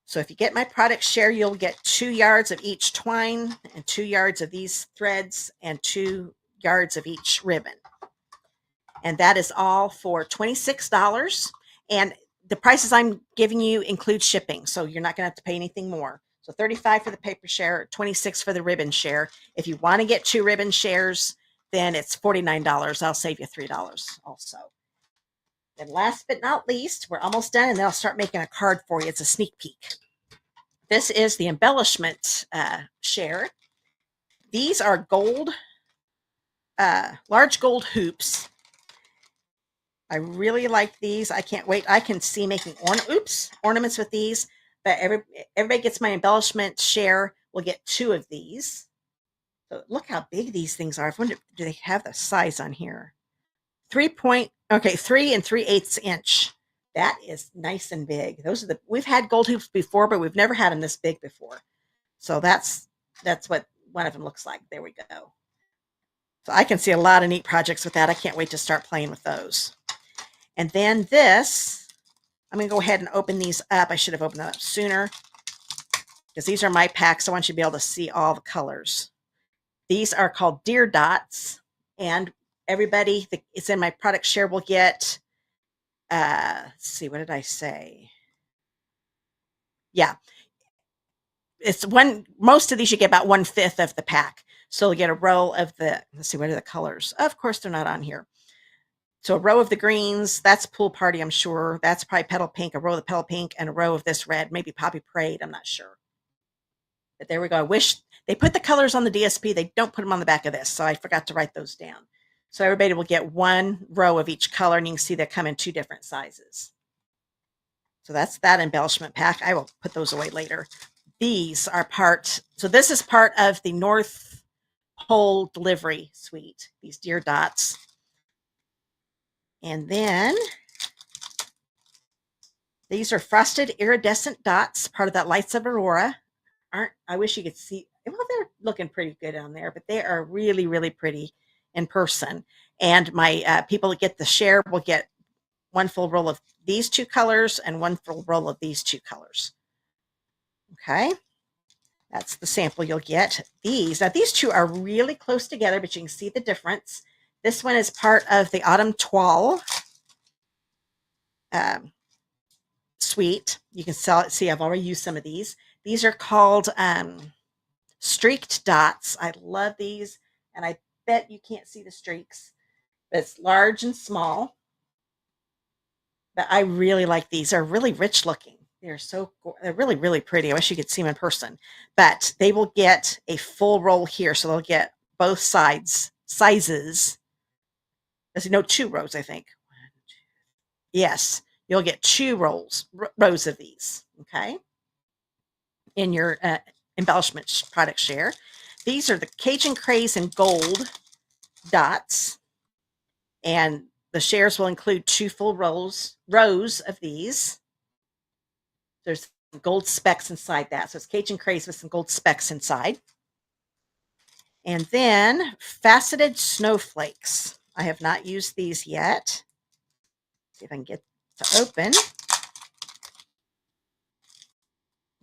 So if you get my product share, you'll get 2 yards of each twine and 2 yards of these threads and 2 yards of each ribbon. And that is all for $26. And the prices I'm giving you include shipping, so you're not going to have to pay anything more. So $35 for the paper share, $26 for the ribbon share. If you want to get 2 ribbon shares, then it's $49. I'll save you $3 also. And last but not least, we're almost done, and then I'll start making a card for you. It's a sneak peek. This is the embellishment share. These are gold, large gold hoops. I really like these. I can't wait. I can see making ornaments with these. But everybody gets my embellishment share will get 2 of these. So look how big these things are. I wonder, do they have the size on here? 3 3/8 inch. That is nice and big. We've had gold hoops before, but we've never had them this big before. So that's what one of them looks like. There we go. So I can see a lot of neat projects with that. I can't wait to start playing with those. And then this, I'm going to go ahead and open these up. I should have opened that up sooner because these are my packs. I want you to be able to see all the colors. These are called Deer Dots, and everybody that is in my product share will get, let's see, what did I say? Yeah. Most of these you get about 1/5 of the pack. So you'll get a row of let's see, what are the colors? Of course, they're not on here. So a row of the greens, that's Pool Party, I'm sure. That's probably Petal Pink, a row of the Petal Pink, and a row of this red, maybe Poppy Parade, I'm not sure. But there we go. I wish they put the colors on the DSP. They don't put them on the back of this, so I forgot to write those down. So everybody will get 1 row of each color, and you can see they come in 2 different sizes. So that's that embellishment pack. I will put those away later. These are this is part of the North Pole delivery suite, these Deer Dots. And then these are frosted iridescent dots, part of that Lights of Aurora. I wish you could see, well, they're looking pretty good on there, but they are really, really pretty in person. And my people that get the share will get 1 full roll of these 2 colors and 1 full roll of these 2 colors. Okay. That's the sample you'll get. Now these 2 are really close together, but you can see the difference. This one is part of the Autumn Toile suite. You can see I've already used some of these. These are called streaked dots. I love these, and I bet you can't see the streaks, but it's large and small. But I really like these. They're really rich looking. They're really, really pretty. I wish you could see them in person. But they will get a full roll here, so they'll get both sizes. There's 2 rows, I think. Yes, you'll get 2 rows of these. Okay, in your embellishment product share. These are the Cajun Craze and Gold dots, and the shares will include 2 full rows of these. There's gold specks inside that, so it's Cajun Craze with some gold specks inside. And then faceted snowflakes. I have not used these yet. See if I can get to open.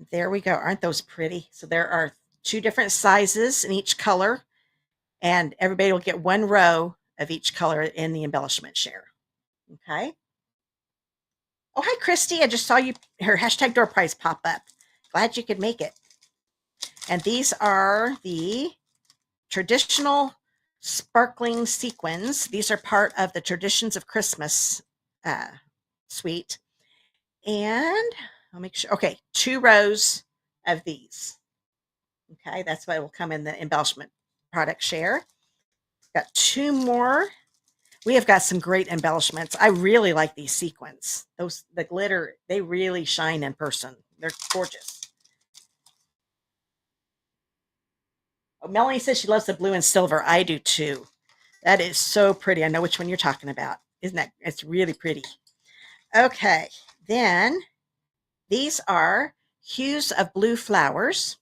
There we go. Aren't those pretty? So there are 2 different sizes in each color, and everybody will get 1 row of each color in the embellishment share. Okay. Oh, hi, Christy. I just saw her hashtag door prize pop up. Glad you could make it. And these are the traditional sparkling sequins. These are part of the Traditions of Christmas suite. And I'll make sure. Okay, 2 rows of these. Okay, that's what will come in the embellishment product share. Got 2 more. We have got some great embellishments. I really like these sequins. The glitter, they really shine in person. They're gorgeous. Oh, Melanie says she loves the blue and silver. I do too. That is so pretty. I know which one you're talking about. Isn't that? It's really pretty. Okay, then these are hues of blue flowers,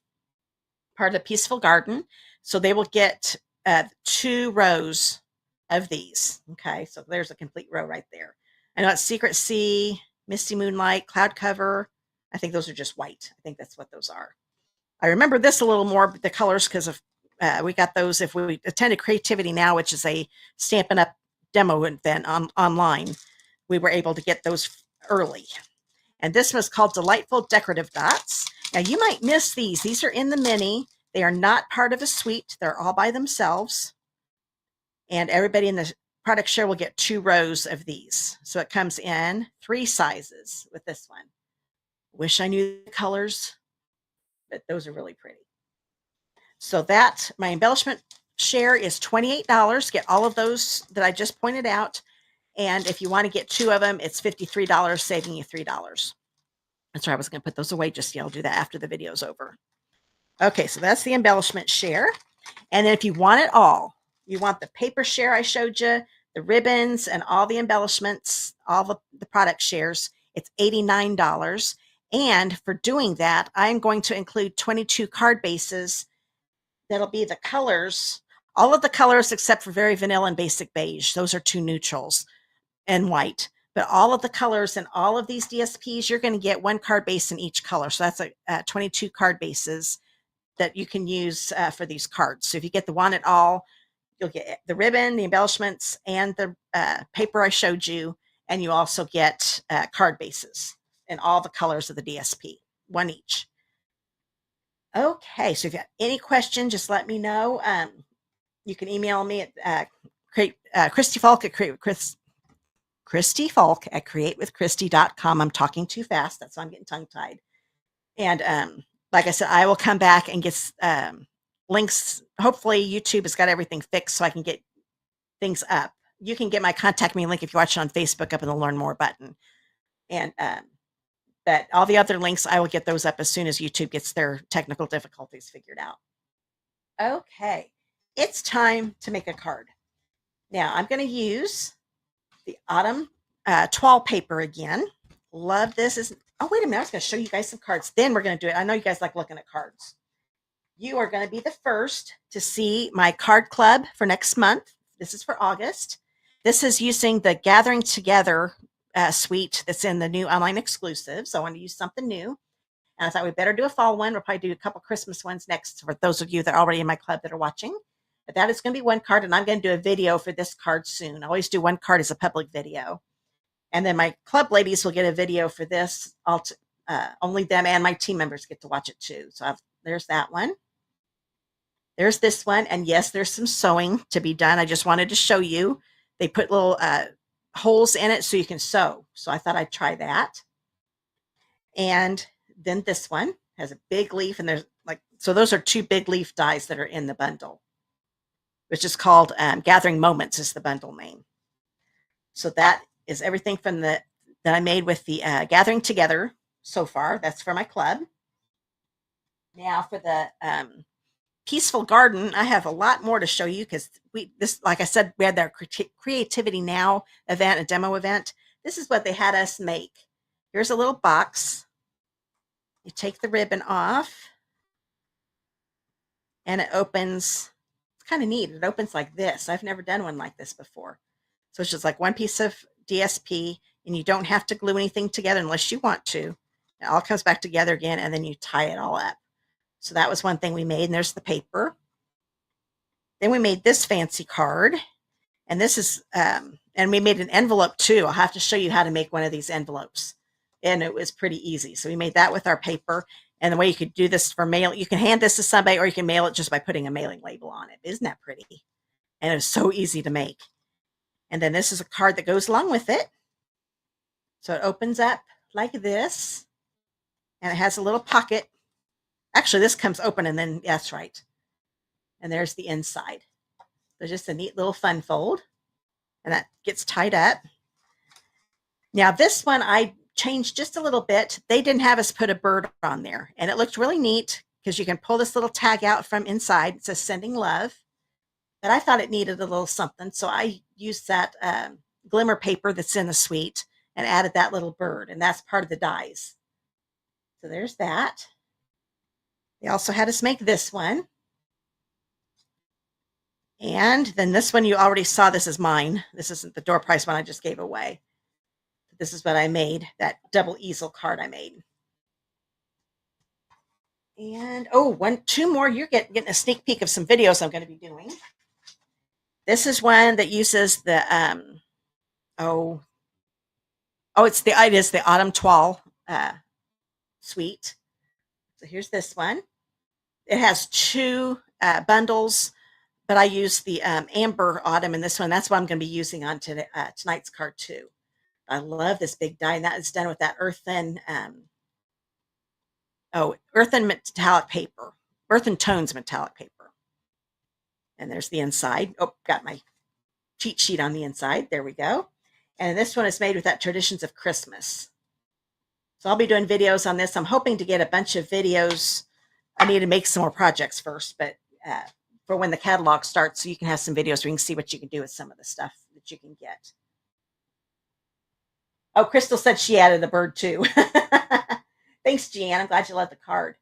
part of the Peaceful Garden. So they will get 2 rows of these. Okay, so there's a complete row right there. I know it's Secret Sea, Misty Moonlight, Cloud Cover. I think those are just white. I think that's what those are. I remember this a little more, the colors, because of we got those if we attended Creativity Now, which is a Stampin' Up demo event online. We were able to get those early. And this was called Delightful Decorative Dots. Now you might miss these. These are in the mini. They are not part of a suite. They're all by themselves. And everybody in the product share will get 2 rows of these. So it comes in 3 sizes with this one. Wish I knew the colors, but those are really pretty. So that, my embellishment share is $28. Get all of those that I just pointed out. And if you want to get 2 of them, it's $53, saving you $3. That's right. I was going to put those away. Just, I'll do that after the video's over. Okay, so that's the embellishment share. And then if you want it all, you want the paper share I showed you, the ribbons and all the embellishments, all the product shares, it's $89. And for doing that, I'm going to include 22 card bases. That'll be the colors, all of the colors except for Very Vanilla and Basic Beige. Those are 2 neutrals, and white. But all of the colors and all of these DSPs, you're going to get 1 card base in each color. So that's 22 card bases that you can use for these cards. So if you get the Want It All, you'll get the ribbon, the embellishments, and the paper I showed you. And you also get card bases in all the colors of the DSP, 1 each. Okay, so if you have any question, just let me know. You can email me at Christy Falk at Christy Falk at createwithchristy.com. I'm talking too fast. That's why I'm getting tongue-tied. And like I said, I will come back and get links. Hopefully YouTube has got everything fixed so I can get things up. You can get my contact me link if you watch it on Facebook up in the Learn More button. And but all the other links, I will get those up as soon as YouTube gets their technical difficulties figured out. Okay, it's time to make a card. Now I'm going to use the Autumn Toile paper again. Love this. Oh, wait a minute. I was going to show you guys some cards. Then we're going to do it. I know you guys like looking at cards. You are going to be the first to see my card club for next month. This is for August. This is using the Gathering Together suite that's in the new online exclusive. So I want to use something new. And I thought we better do a fall one. We'll probably do a couple Christmas ones next for those of you that are already in my club that are watching. But that is going to be 1 card, and I'm going to do a video for this card soon. I always do 1 card as a public video. And then my club ladies will get a video for this. Only them and my team members get to watch it too. So there's that one. There's this one. And yes, there's some sewing to be done. I just wanted to show you. They put little holes in it so you can sew. So I thought I'd try that. And then this one has a big leaf, and so those are 2 big leaf dies that are in the bundle, which is called Gathering Moments is the bundle name. So that is everything from that I made with the Gathering Together so far. That's for my club. Now for the Peaceful Garden, I have a lot more to show you because like I said, we had our Creativity Now event, a demo event. This is what they had us make. Here's a little box. You take the ribbon off and it opens. It's kind of neat. It opens like this. I've never done one like this before. So it's just like 1 piece of DSP, and you don't have to glue anything together unless you want to. It all comes back together again, and then you tie it all up. So that was one thing we made, and there's the paper. Then we made this fancy card, and this is, and we made an envelope too. I'll have to show you how to make one of these envelopes, and it was pretty easy. So we made that with our paper, and the way you could do this for mail, you can hand this to somebody, or you can mail it just by putting a mailing label on it. Isn't that pretty? And it was so easy to make. And then this is a card that goes along with it. So it opens up like this. and it has a little pocket. Actually, this comes open and then, that's right. And there's the inside. So just a neat little fun fold. And that gets tied up. Now this one I changed just a little bit. They didn't have us put a bird on there. And it looked really neat because you can pull this little tag out from inside. It says sending love. But I thought it needed a little something. So I used that glimmer paper that's in the suite and added that little bird. And that's part of the dies. So there's that. They also had us make this one. And then this one you already saw. This is mine. This isn't the door prize one I just gave away. This is what I made, that double easel card I made. And two more. You're getting a sneak peek of some videos I'm going to be doing. This is one that uses the it is the Autumn Toile suite. So here's this one. It has two bundles, but I use the Amber Autumn in this one. That's what I'm going to be using on tonight's card too. I love this big die, and that is done with that earthen metallic paper, earthen tones metallic paper. And there's the inside. Oh, got my cheat sheet on the inside. There we go. And this one is made with that Traditions of Christmas. So I'll be doing videos on this. I'm hoping to get a bunch of videos. I need to make some more projects first, but for when the catalog starts, so you can have some videos where you can see what you can do with some of the stuff that you can get. Oh, Crystal said she added the bird too. Thanks, Jeanne. I'm glad you love the card.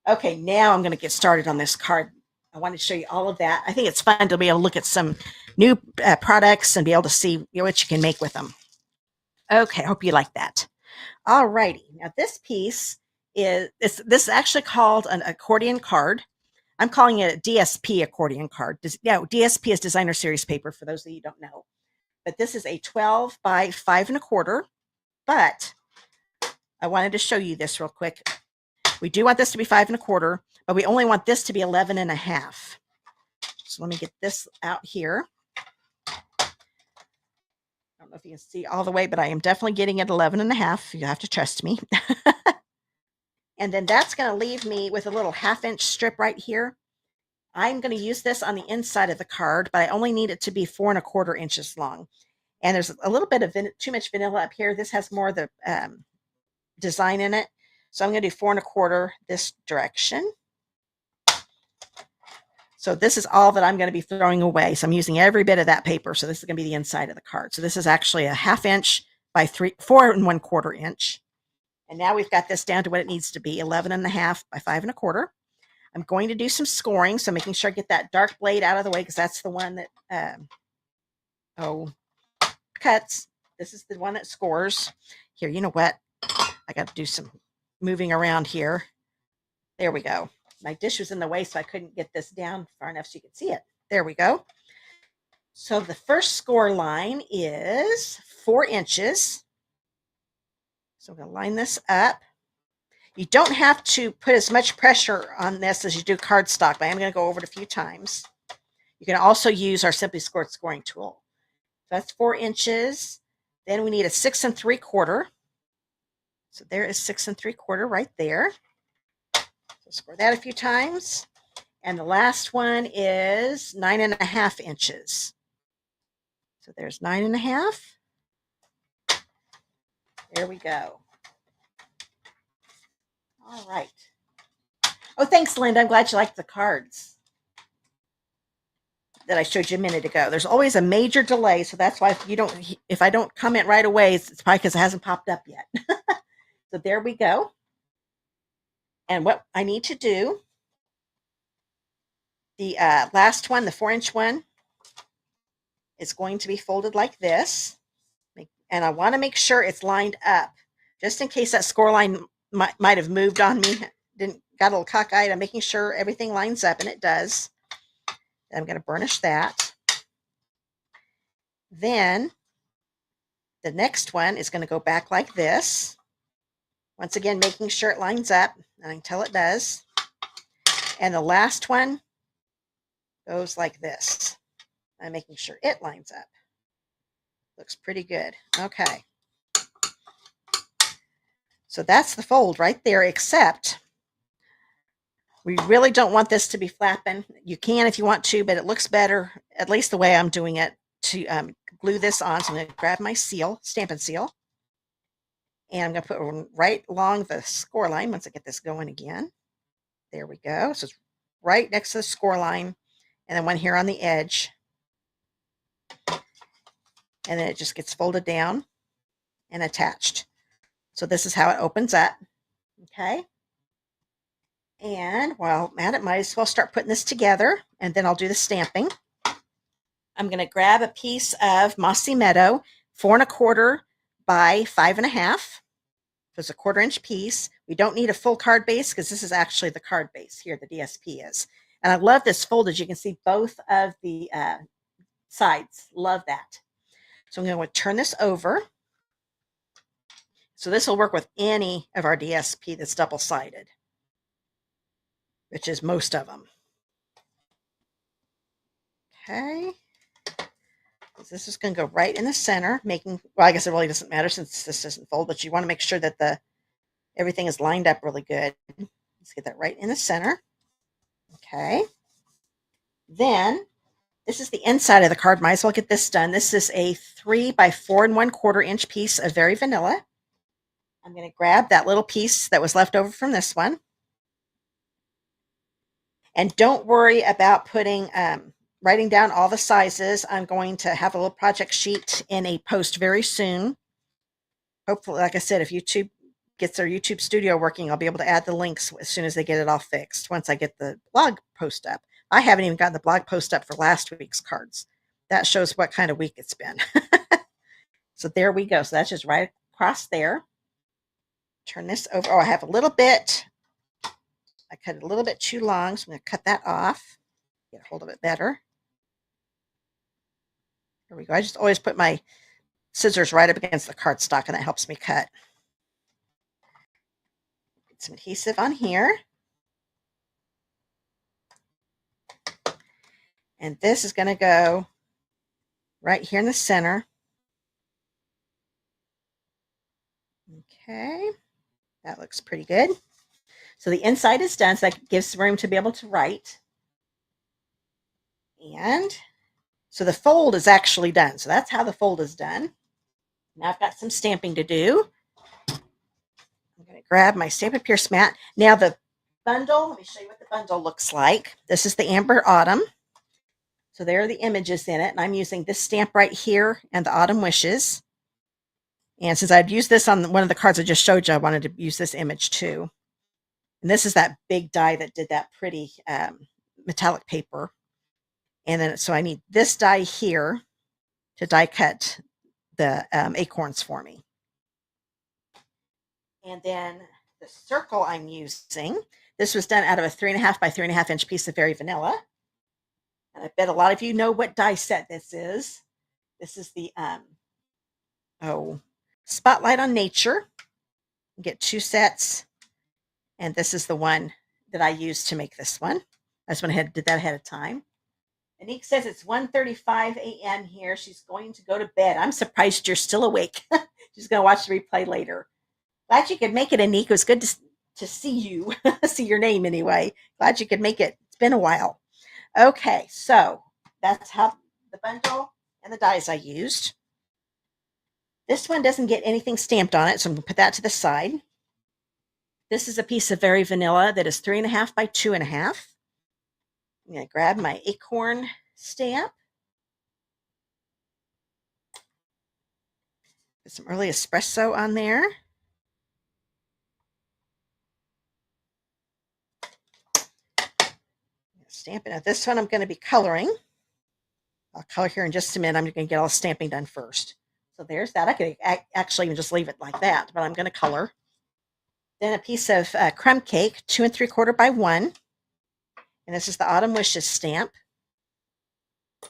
Okay, now I'm going to get started on this card. I want to show you all of that. I think it's fun to be able to look at some new products and be able to see what you can make with them. Okay, I hope you like that. All righty. Now this piece is actually called an accordion card. I'm calling it a DSP accordion card. DSP is designer series paper for those of you who don't know. But this is a 12 by 5 1/4. But I wanted to show you this real quick. We do want this to be 5 1/4, but we only want this to be 11 1/2. So let me get this out here. I don't know if you can see all the way, but I am definitely getting it 11 1/2. You have to trust me. And then that's going to leave me with a little 1/2 inch strip right here. I'm going to use this on the inside of the card, but I only need it to be 4 1/4 inches long. And there's a little bit of too much vanilla up here. This has more of the design in it. So I'm going to do 4 1/4 this direction. So this is all that I'm going to be throwing away. So I'm using every bit of that paper. So this is going to be the inside of the card. So this is actually a 1/2 inch by 4 1/4 inch. And now we've got this down to what it needs to be, 11 1/2 by 5 1/4. I'm going to do some scoring, so making sure I get that dark blade out of the way because that's the one that cuts. This is the one that scores. Here, you know what? I got to do some moving around here. There we go. My dish was in the way, so I couldn't get this down far enough so you could see it. There we go. So the first score line is 4 inches. So I'm going to line this up. You don't have to put as much pressure on this as you do cardstock, but I'm going to go over it a few times. You can also use our Simply Scored scoring tool. So that's 4 inches. Then we need a 6 3/4. So there is 6 3/4 right there. So score that a few times. And the last one is 9 1/2 inches. So there's 9 1/2. There we go. All right. Oh, thanks, Linda. I'm glad you liked the cards that I showed you a minute ago. There's always a major delay, so that's why if I don't comment right away, it's probably because it hasn't popped up yet. So there we go. And what I need to do, the last one, the 4 inch one, is going to be folded like this. And I want to make sure it's lined up, just in case that score line might have moved on me. Got a little cockeyed. I'm making sure everything lines up, and it does. I'm going to burnish that. Then the next one is going to go back like this. Once again, making sure it lines up, and until it does. And the last one goes like this. I'm making sure it lines up. Looks pretty good. Okay. So that's the fold right there, except we really don't want this to be flapping. You can if you want to, but it looks better, at least the way I'm doing it, to glue this on. So I'm going to grab my seal, Stampin' Seal, and I'm going to put one right along the score line once I get this going again. There we go. So it's right next to the score line, and then one here on the edge. And then it just gets folded down and attached. So this is how it opens up. Okay. And while I'm at it, might as well start putting this together, and then I'll do the stamping. I'm going to grab a piece of Mossy Meadow, 4 1/4 by 5 1/2. So it's a 1/4 inch piece. We don't need a full card base because this is actually the card base here, the DSP is. And I love this fold, as you can see both of the sides. Love that. So I'm going to turn this over. So this will work with any of our DSP that's double-sided, which is most of them. Okay. This is going to go right in the center, making, well, I guess it really doesn't matter since this doesn't fold, but you want to make sure that everything is lined up really good. Let's get that right in the center. Okay. Then this is the inside of the card. Might as well get this done. This is a 3 by 4 1/4 inch piece of Very Vanilla. I'm going to grab that little piece that was left over from this one. And don't worry about writing down all the sizes. I'm going to have a little project sheet in a post very soon. Hopefully, like I said, if YouTube gets their YouTube studio working, I'll be able to add the links as soon as they get it all fixed, once I get the blog post up. I haven't even gotten the blog post up for last week's cards. That shows what kind of week it's been. So there we go. So that's just right across there. Turn this over. Oh, I have a little bit. I cut it a little bit too long, so I'm going to cut that off. Get a hold of it better. There we go. I just always put my scissors right up against the cardstock, and that helps me cut. Get some adhesive on here. And this is going to go right here in the center. Okay. That looks pretty good. So the inside is done, so that gives room to be able to write. And so the fold is actually done. So that's how the fold is done. Now I've got some stamping to do. I'm going to grab my Stampin' Pierce mat. Now the bundle, let me show you what the bundle looks like. This is the Amber Autumn. So there are the images in it, and I'm using this stamp right here and the Autumn Wishes. And since I'd used this on one of the cards I just showed you, I wanted to use this image too. And this is that big die that did that pretty metallic paper. And then, so I need this die here to die cut the acorns for me. And then the circle I'm using, this was done out of a 3 1/2 by 3 1/2 inch piece of Very Vanilla. And I bet a lot of you know what die set this is. This is the Spotlight on Nature. You get 2 sets. And this is the one that I used to make this one. I just went ahead and did that ahead of time. Anique says it's 1:35 a.m. here. She's going to go to bed. I'm surprised you're still awake. She's going to watch the replay later. Glad you could make it, Anique. It was good to see you, see your name anyway. Glad you could make it. It's been a while. Okay, so that's how the bundle and the dies I used. This one doesn't get anything stamped on it, so I'm going to put that to the side. This is a piece of Very Vanilla that is 3 1/2 by 2 1/2. I'm going to grab my acorn stamp. Put some early espresso on there. Stamp it. Now this one I'm going to be coloring. I'll color here in just a minute. I'm going to get all the stamping done first. So there's that. I could actually even just leave it like that, but I'm going to color. Then a piece of crumb cake, 2 3/4 by 1. And this is the Autumn Wishes stamp. Get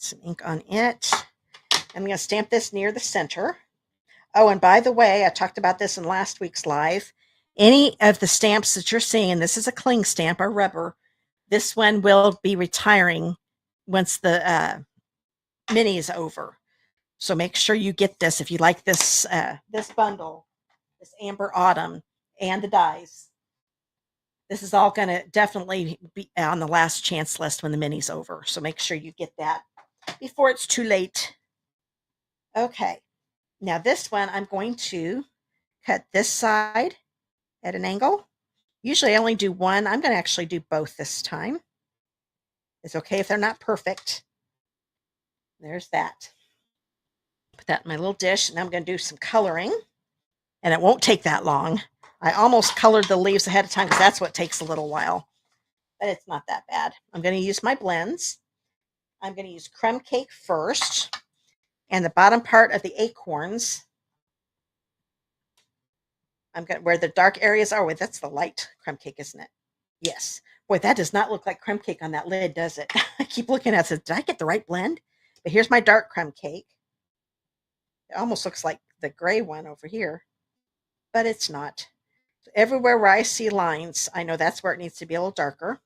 some ink on it. I'm going to stamp this near the center. Oh, and by the way, I talked about this in last week's live. Any of the stamps that you're seeing, and this is a cling stamp or rubber, this one will be retiring once the mini is over. So make sure you get this if you like this this bundle, this Amber Autumn, and the dies. This is all going to definitely be on the last chance list when the mini's over. So make sure you get that before it's too late. Okay, now this one I'm going to cut this side at an angle. Usually I only do one. I'm going to actually do both this time. It's okay if they're not perfect. There's that. Put that in my little dish, and I'm going to do some coloring. And it won't take that long. I almost colored the leaves ahead of time because that's what takes a little while. But it's not that bad. I'm going to use my blends. I'm going to use crumb cake first. And the bottom part of the acorns, I'm going where the dark areas are. Wait, that's the light crumb cake, isn't it? Yes. Boy, that does not look like crumb cake on that lid, does it? I keep looking at it. Did I get the right blend? But here's my dark crumb cake. It almost looks like the gray one over here, but it's not. So everywhere where I see lines, I know that's where it needs to be a little darker.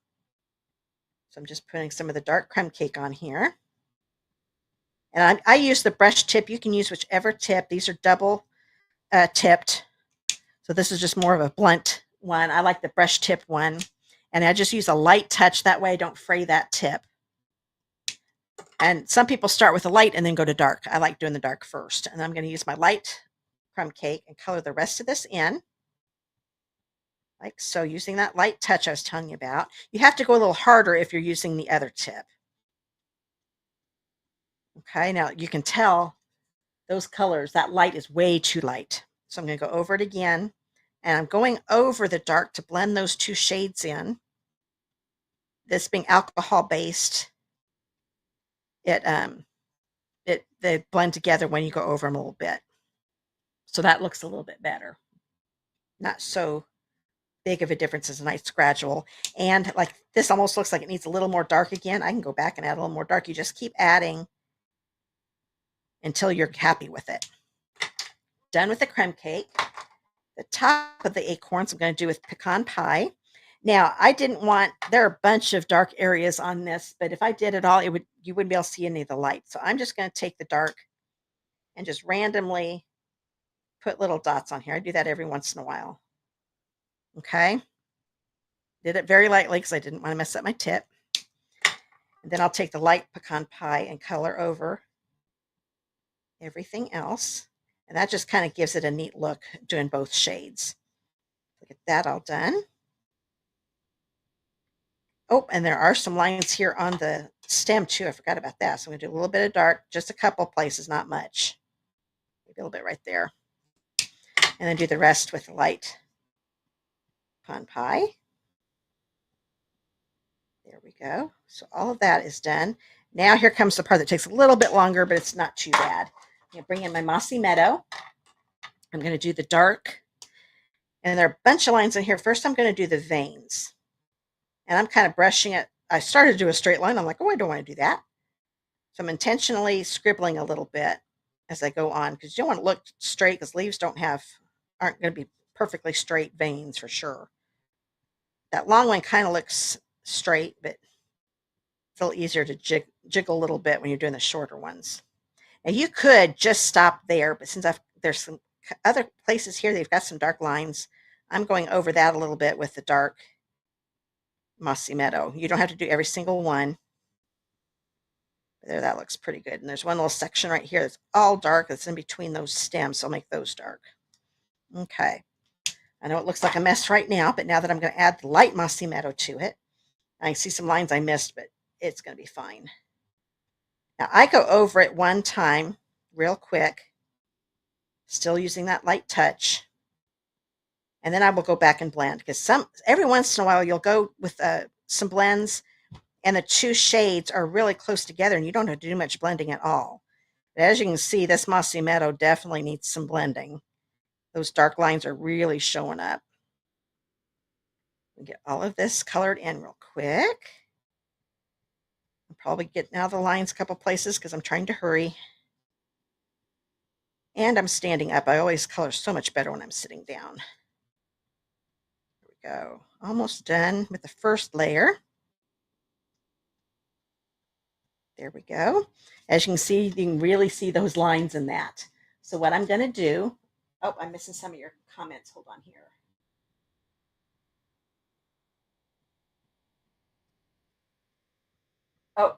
So I'm just putting some of the dark crumb cake on here. And I use the brush tip. You can use whichever tip. These are double tipped. So this is just more of a blunt one. I like the brush tip one. And I just use a light touch. That way I don't fray that tip. And some people start with a light and then go to dark. I like doing the dark first. And I'm going to use my light crumb cake and color the rest of this in. Like so, using that light touch I was telling you about. You have to go a little harder if you're using the other tip. Okay, now you can tell those colors, that light is way too light. So I'm going to go over it again. And I'm going over the dark to blend those two shades in. This being alcohol based, they blend together when you go over them a little bit. So that looks a little bit better. Not so big of a difference as a nice gradual. And like this almost looks like it needs a little more dark again. I can go back and add a little more dark. You just keep adding until you're happy with it. Done with the crumb cake. The top of the acorns I'm going to do with pecan pie. Now, I didn't want, there are a bunch of dark areas on this, but if I did it all, you wouldn't be able to see any of the light. So I'm just going to take the dark and just randomly put little dots on here. I do that every once in a while. Okay. Did it very lightly because I didn't want to mess up my tip. And then I'll take the light pecan pie and color over everything else. And that just kind of gives it a neat look doing both shades. Look at that all done. Oh, and there are some lines here on the stem too. I forgot about that. So I'm going to do a little bit of dark, just a couple places, not much. Maybe a little bit right there. And then do the rest with light pecan pie. There we go. So all of that is done. Now here comes the part that takes a little bit longer, but it's not too bad. I'm going to bring in my Mossy Meadow. I'm going to do the dark. And there are a bunch of lines in here. First, I'm going to do the veins. And I'm kind of brushing it. I started to do a straight line. I'm like, oh, I don't want to do that. So I'm intentionally scribbling a little bit as I go on because you don't want to look straight because leaves aren't going to be perfectly straight veins for sure. That long one kind of looks straight, but it's a little easier to jiggle a little bit when you're doing the shorter ones. Now you could just stop there, but since there's some other places here, they've got some dark lines. I'm going over that a little bit with the dark Mossy Meadow. You don't have to do every single one. There, that looks pretty good. And there's one little section right here that's all dark. That's in between those stems, so I'll make those dark. Okay. I know it looks like a mess right now, but now that I'm going to add the light Mossy Meadow to it, I see some lines I missed, but it's going to be fine. Now, I go over it one time real quick, still using that light touch, and then I will go back and blend because every once in a while you'll go with some blends and the two shades are really close together and you don't have to do much blending at all. But as you can see, this Mossy Meadow definitely needs some blending. Those dark lines are really showing up. We get all of this colored in real quick. I'm probably getting out of the lines a couple places because I'm trying to hurry. And I'm standing up. I always color so much better when I'm sitting down. There we go. Almost done with the first layer. There we go. As you can see, you can really see those lines in that. So what I'm going to do, oh, I'm missing some of your comments. Hold on here. Oh,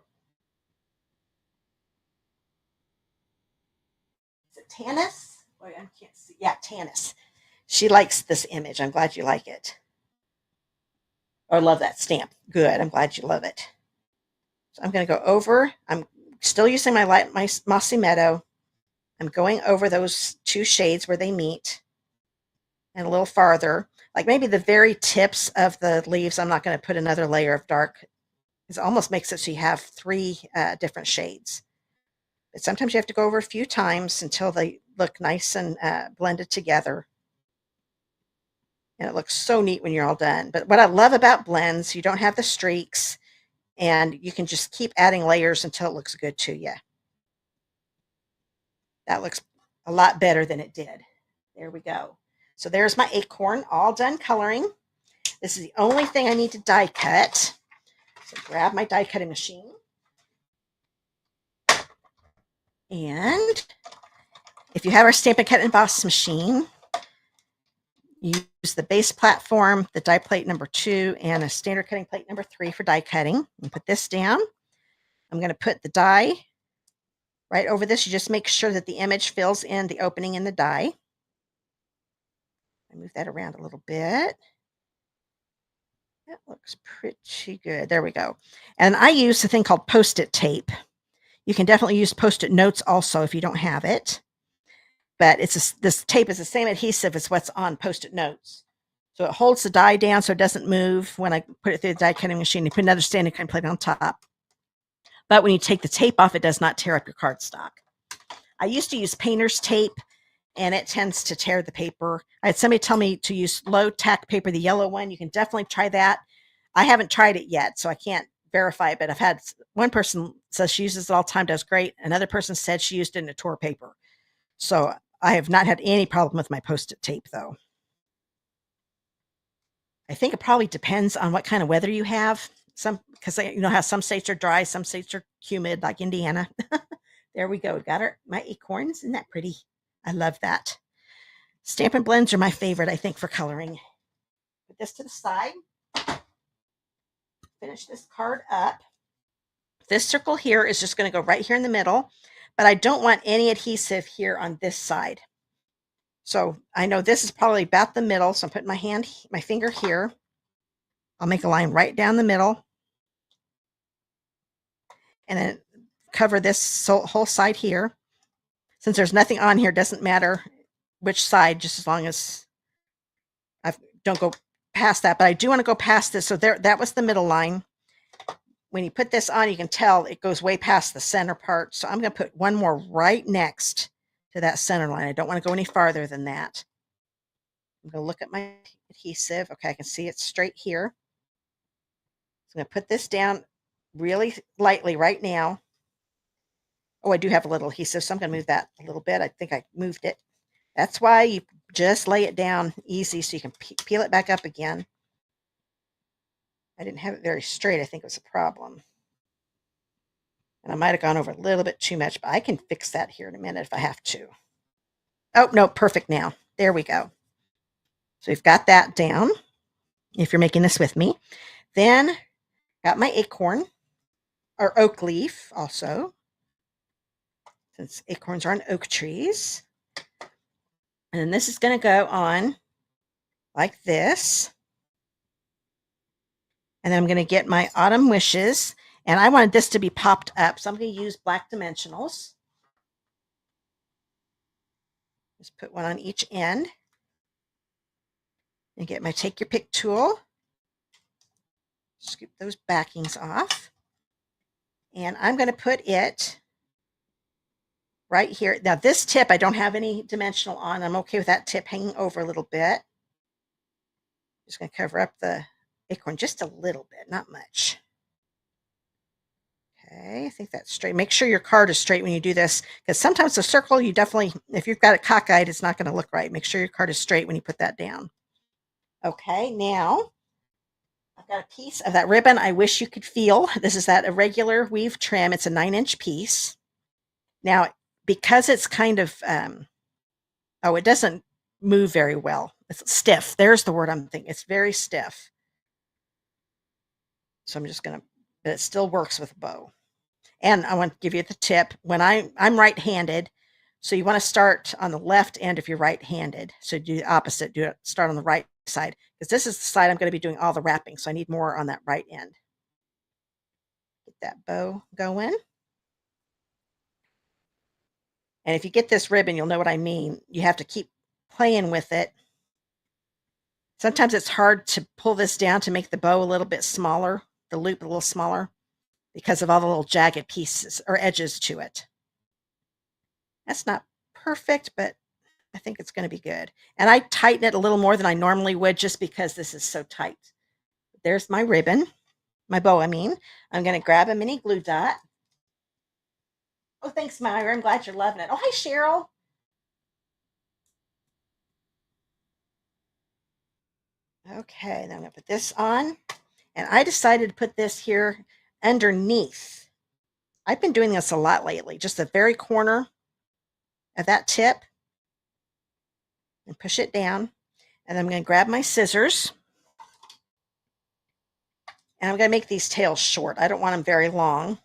is it Tanis? Oh, I can't see. Yeah, Tanis. She likes this image. I'm glad you like it. Or love that stamp. Good. I'm glad you love it. So I'm going to go over. I'm still using my Mossy Meadow. I'm going over those two shades where they meet and a little farther. Like maybe the very tips of the leaves, I'm not going to put another layer of dark. It almost makes it so you have three different shades. But sometimes you have to go over a few times until they look nice and blended together. And it looks so neat when you're all done. But what I love about blends, you don't have the streaks, and you can just keep adding layers until it looks good to you. That looks a lot better than it did. There we go. So there's my acorn all done coloring. This is the only thing I need to die cut. So grab my die cutting machine. And if you have our Stampin' Cut and Emboss machine, use the base platform, the die plate number 2, and a standard cutting plate number 3 for die cutting. And put this down. I'm going to put the die right over this. You just make sure that the image fills in the opening in the die. I move that around a little bit. That looks pretty good. There we go. And I use a thing called Post-it tape. You can definitely use Post-it notes also if you don't have it. But this tape is the same adhesive as what's on Post-it notes. So it holds the die down so it doesn't move when I put it through the die cutting machine. You put another standard cutting plate on top. But when you take the tape off, it does not tear up your cardstock. I used to use painter's tape, and it tends to tear the paper. I had somebody tell me to use low tack paper, the yellow one. You can definitely try that. I haven't tried it yet, so I can't verify it, but I've had one person says she uses it all the time, does great. Another person said she used it in a tour paper. So I have not had any problem with my Post-it tape, though. I think it probably depends on what kind of weather you have. Because you know how some states are dry, some states are humid, like Indiana. There we go. Got my acorns. Isn't that pretty? I love that. Stampin' blends are my favorite, I think, for coloring. Put this to the side. Finish this card up. This circle here is just going to go right here in the middle, but I don't want any adhesive here on this side. So I know this is probably about the middle, so I'm putting my finger here. I'll make a line right down the middle. And then cover this whole side here. Since there's nothing on here, it doesn't matter which side, just as long as I don't go past that. But I do want to go past this. So that was the middle line. When you put this on, you can tell it goes way past the center part. So I'm going to put one more right next to that center line. I don't want to go any farther than that. I'm going to look at my adhesive. Okay, I can see it's straight here. So I'm going to put this down really lightly right now. Oh, I do have a little adhesive, so I'm going to move that a little bit. I think I moved it. That's why you just lay it down easy so you can peel it back up again. I didn't have it very straight. I think it was a problem. And I might have gone over a little bit too much, but I can fix that here in a minute if I have to. Oh, no, perfect now. There we go. So we've got that down, if you're making this with me. Then got my acorn, or oak leaf also, since acorns are on oak trees. And then this is going to go on like this. And then I'm going to get my autumn wishes. And I wanted this to be popped up, so I'm going to use black dimensionals. Just put one on each end. And get my take your pick tool. Scoop those backings off. And I'm going to put it right here. Now this tip, I don't have any dimensional on. I'm okay with that tip hanging over a little bit. Just going to cover up the acorn just a little bit, not much. Okay, I think that's straight. Make sure your card is straight when you do this, because sometimes the circle, you definitely, if you've got it cockeyed, it's not going to look right. Make sure your card is straight when you put that down. Okay, now I I've got a piece of that ribbon I wish you could feel. This is that irregular weave trim. It's a 9-inch piece. Now, because it's kind of, oh, it doesn't move very well. It's stiff. There's the word I'm thinking. It's very stiff. So I'm just going to, but it still works with a bow. And I want to give you the tip. When I'm right-handed, so you want to start on the left end if you're right-handed. So do the opposite. Start on the right side, because this is the side I'm going to be doing all the wrapping. So I need more on that right end. Get that bow going. And if you get this ribbon, you'll know what I mean. You have to keep playing with it. Sometimes it's hard to pull this down to make the bow a little bit smaller, the loop a little smaller, because of all the little jagged pieces or edges to it. That's not perfect, but I think it's going to be good. And I tighten it a little more than I normally would just because this is so tight. There's my ribbon, my bow, I mean. I'm going to grab a mini glue dot. Oh, thanks, Myra. I'm glad you're loving it. Oh, hi, Cheryl. Okay, then I'm going to put this on. And I decided to put this here underneath. I've been doing this a lot lately, just the very corner of that tip. And push it down. And I'm going to grab my scissors. And I'm going to make these tails short. I don't want them very long,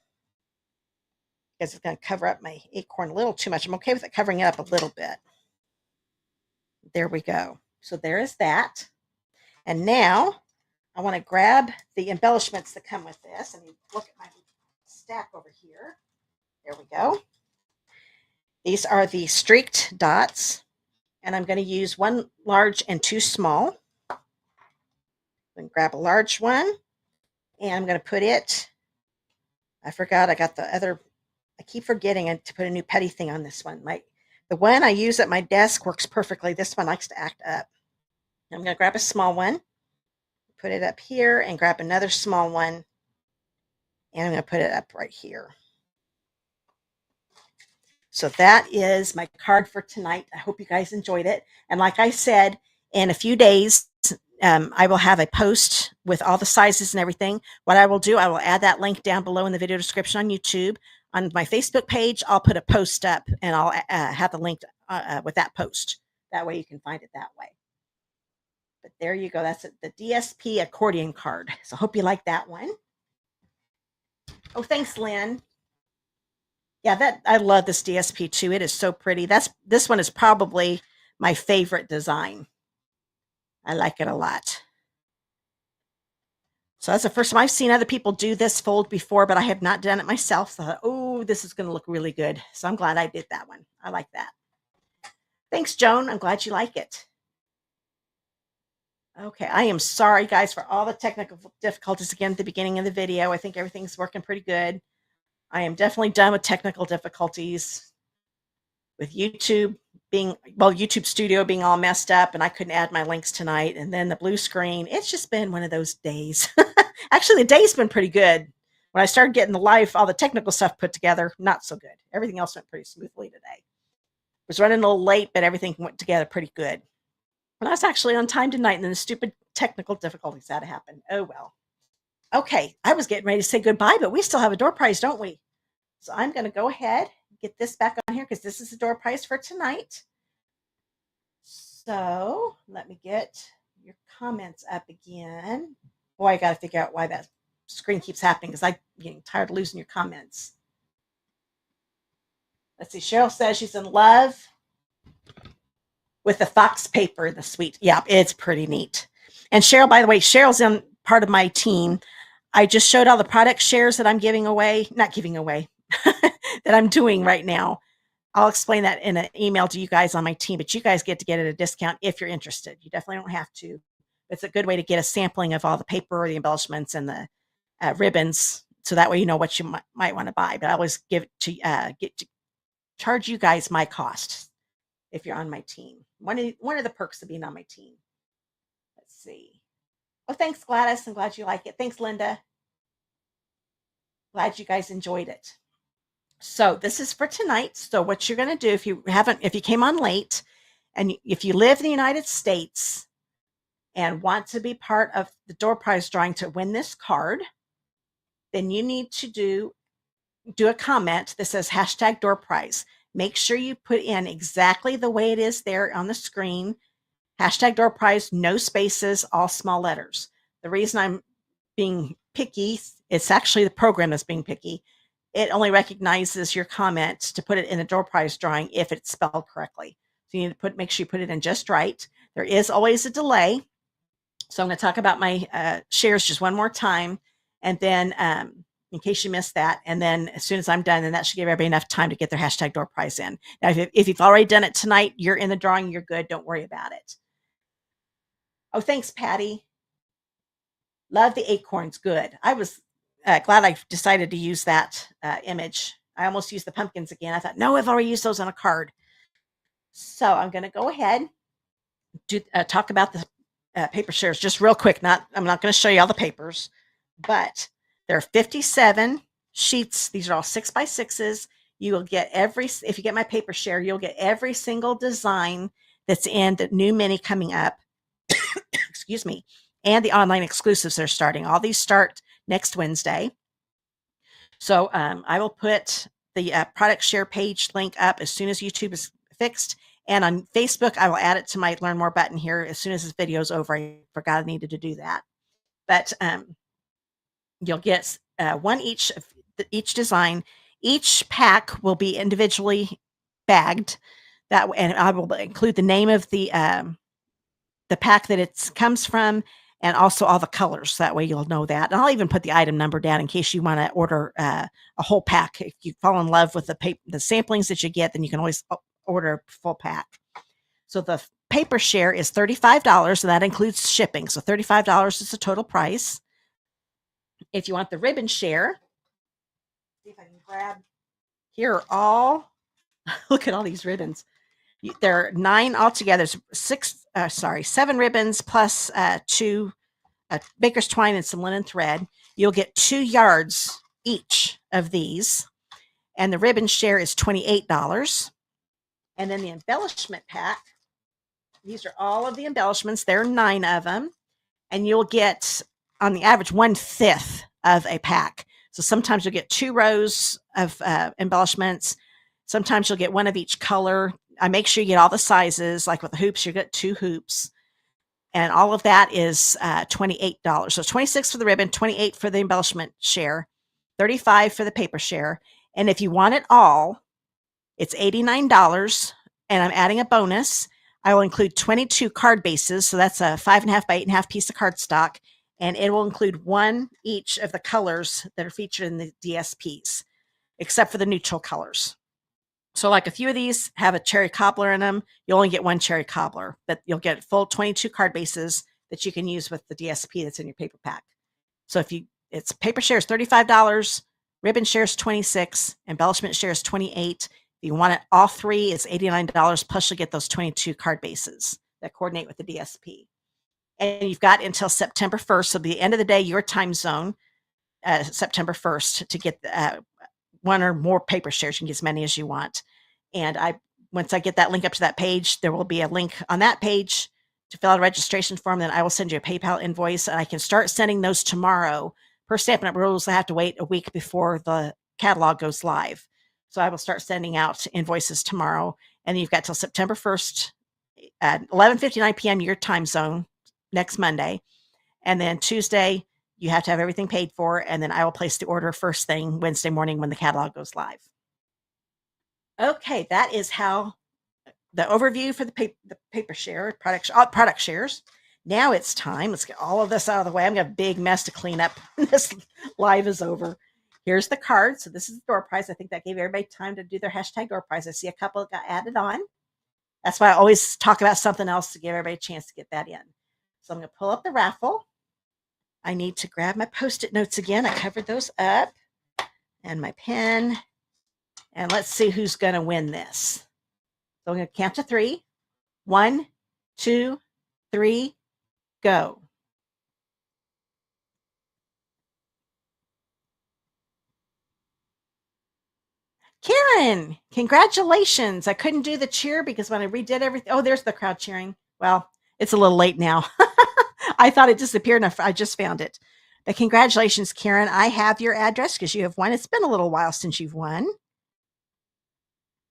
because it's going to cover up my acorn a little too much. I'm okay with it covering it up a little bit. There we go. So there is that. And now I want to grab the embellishments that come with this. And look at my stack over here. There we go. These are the streaked dots. And I'm going to use 1 large and 2 small. I'm going to grab a large one. And I'm going to put it, I forgot I got the other, I keep forgetting to put a new petty thing on this one. The one I use at my desk works perfectly. This one likes to act up. I'm going to grab a small one, put it up here, and grab another small one. And I'm going to put it up right here. So that is my card for tonight. I hope you guys enjoyed it. And like I said, in a few days, I will have a post with all the sizes and everything. What I will do, I will add that link down below in the video description on YouTube. On my Facebook page, I'll put a post up, and I'll have the link with that post. That way you can find it that way. But there you go. That's the DSP accordion card. So I hope you like that one. Oh, thanks, Lynn. Yeah, I love this DSP too. It is so pretty. This one is probably my favorite design. I like it a lot. So that's the first time I've seen other people do this fold before, but I have not done it myself. So I thought, oh, this is going to look really good. So I'm glad I did that one. I like that. Thanks, Joan. I'm glad you like it. Okay, I am sorry, guys, for all the technical difficulties again at the beginning of the video. I think everything's working pretty good. I am definitely done with technical difficulties. With YouTube YouTube Studio being all messed up, and I couldn't add my links tonight, and then the blue screen. It's just been one of those days. Actually, the day's been pretty good. When I started getting all the technical stuff put together, not so good. Everything else went pretty smoothly today. Was running a little late, but everything went together pretty good. And I was actually on time tonight, and then the stupid technical difficulties had to happen. Oh, well. Okay, I was getting ready to say goodbye, but we still have a door prize, don't we? So I'm going to go ahead, get this back on here, because this is the door prize for tonight. So let me get your comments up again. Boy, I got to figure out why that screen keeps happening, because I'm getting tired of losing your comments. Let's see. Cheryl says she's in love with the fox paper, the sweet. Yeah, it's pretty neat. And Cheryl, by the way, Cheryl's in part of my team. I just showed all the product shares that I'm giving away, not giving away, that I'm doing right now. I'll explain that in an email to you guys on my team, but you guys get to get it at a discount if you're interested. You definitely don't have to. It's a good way to get a sampling of all the paper, the embellishments, and the ribbons, so that way you know what you might want to buy. But I always give it to charge you guys my cost if you're on my team. One of the perks of being on my team. Let's see. Oh, thanks, Gladys. I'm glad you like it. Thanks, Linda. Glad you guys enjoyed it. So this is for tonight. So what you're going to do, if you came on late, and if you live in the United States, and want to be part of the door prize drawing to win this card, then you need to do a comment that says hashtag door prize. Make sure you put in exactly the way it is there on the screen. Hashtag door prize, no spaces, all small letters. The reason I'm being picky, it's actually the program that's being picky. It only recognizes your comment to put it in the door prize drawing if it's spelled correctly. So you need to make sure you put it in just right. There is always a delay. So I'm going to talk about my shares just one more time. And then in case you missed that. And then as soon as I'm done, then that should give everybody enough time to get their hashtag door prize in. Now, if you've already done it tonight, you're in the drawing, you're good. Don't worry about it. Oh, thanks, Patty. Love the acorns. Good. I was glad I decided to use that image. I almost used the pumpkins again. I thought, no, I've already used those on a card. So I'm going to go ahead talk about the paper shares just real quick. I'm not going to show you all the papers, but there are 57 sheets. These are all 6x6s. You will get if you get my paper share, you'll get every single design that's in the new mini coming up. Excuse me. And the online exclusives that are starting. All these start next Wednesday. So I will put the product share page link up as soon as YouTube is fixed. And on Facebook, I will add it to my Learn More button here as soon as this video is over. I forgot I needed to do that. But you'll get one each of each design. Each pack will be individually bagged. And I will include the name of the pack that it comes from, and also all the colors. That way you'll know that. And I'll even put the item number down in case you want to order a whole pack. If you fall in love with the samplings that you get, then you can always order a full pack. So the paper share is $35, and that includes shipping. So $35 is the total price. If you want the ribbon share, see if I can grab. Here are all, look at all these ribbons. There are 9 altogether. 7 ribbons plus 2 baker's twine and some linen thread. You'll get 2 yards each of these. And the ribbon share is $28. And then the embellishment pack, these are all of the embellishments. There are 9 of them. And you'll get, on the average, 1/5 of a pack. So sometimes you'll get 2 rows of embellishments. Sometimes you'll get 1 of each color. I make sure you get all the sizes. Like with the hoops, you get 2 hoops. And all of that is $28. So $26 for the ribbon, $28 for the embellishment share, $35 for the paper share. And if you want it all, it's $89. And I'm adding a bonus. I will include 22 card bases. So that's a 5.5 by 8.5 piece of cardstock. And it will include 1 each of the colors that are featured in the DSPs, except for the neutral colors. So like a few of these have a cherry cobbler in them. You only get 1 cherry cobbler, but you'll get full 22 card bases that you can use with the DSP that's in your paper pack. So it's paper share is $35, ribbon share is $26, embellishment share is $28. If you want it all 3, it's $89, plus you'll get those 22 card bases that coordinate with the DSP. And you've got until September 1st. So the end of the day, your time zone, September 1st, to get 1 or more paper shares. You can get as many as you want. And once I get that link up to that page, there will be a link on that page to fill out a registration form. Then I will send you a PayPal invoice, and I can start sending those tomorrow. Per Stampin' Up rules, I have to wait a week before the catalog goes live. So I will start sending out invoices tomorrow. And you've got till September 1st at 11:59 p.m. your time zone next Monday. And then Tuesday, you have to have everything paid for. And then I will place the order first thing Wednesday morning when the catalog goes live. Okay, that is how the overview for the paper share, product shares. Now it's time. Let's get all of this out of the way. I'm going to have a big mess to clean up. This live is over. Here's the card. So this is the door prize. I think that gave everybody time to do their hashtag door prize. I see a couple got added on. That's why I always talk about something else to give everybody a chance to get that in. So I'm going to pull up the raffle. I need to grab my Post-it notes again. I covered those up. And my pen. And let's see who's going to win this. So I'm going to count to 3. 1, 2, 3, go. Karen, congratulations. I couldn't do the cheer because when I redid everything, oh, there's the crowd cheering. Well, it's a little late now. I thought it disappeared and I just found it. But congratulations, Karen. I have your address because you have won. It's been a little while since you've won.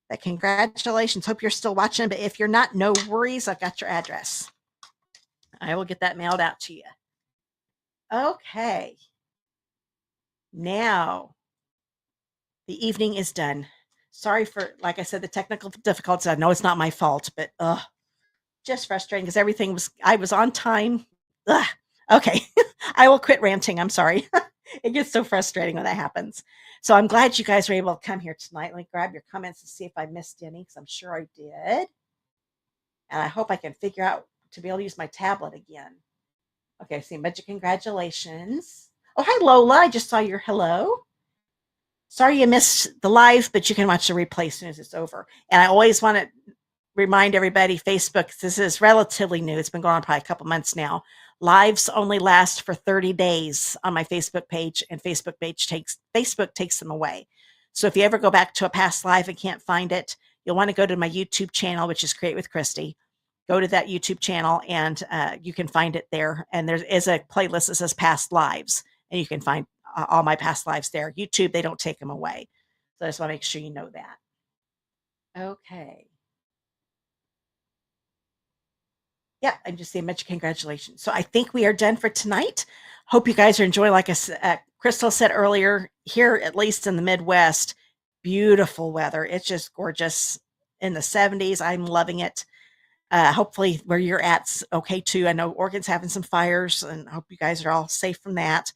But congratulations. Hope you're still watching. But if you're not, no worries. I've got your address. I will get that mailed out to you. Okay. Now the evening is done. Sorry for, like I said, the technical difficulties. I know it's not my fault, but just frustrating because I was on time. Ugh. Okay. I will quit ranting. I'm sorry. It gets so frustrating when that happens. So I'm glad you guys were able to come here tonight. Let me grab your comments and see if I missed any because I'm sure I did. And I hope I can figure out to be able to use my tablet again. Okay, see, but congratulations. Oh, hi, Lola. I just saw your hello. Sorry you missed the live, but you can watch the replay as soon as it's over. And I always want to remind everybody, Facebook, this is relatively new. It's been going on probably a couple months now. Lives only last for 30 days on my Facebook page, and Facebook takes them away. So if you ever go back to a past live and can't find it, you'll want to go to my YouTube channel, which is Create with Christy. Go to that YouTube channel and you can find it there. And there is a playlist that says past lives, and you can find all my past lives there. YouTube, they don't take them away. So I just want to make sure you know that. Okay. Yeah, I'm just saying much congratulations. So I think we are done for tonight. Hope you guys are enjoying. Like Crystal said earlier, here, at least in the Midwest, beautiful weather. It's just gorgeous in the 70s. I'm loving it. Hopefully where you're at's okay too. I know Oregon's having some fires, and I hope you guys are all safe from that.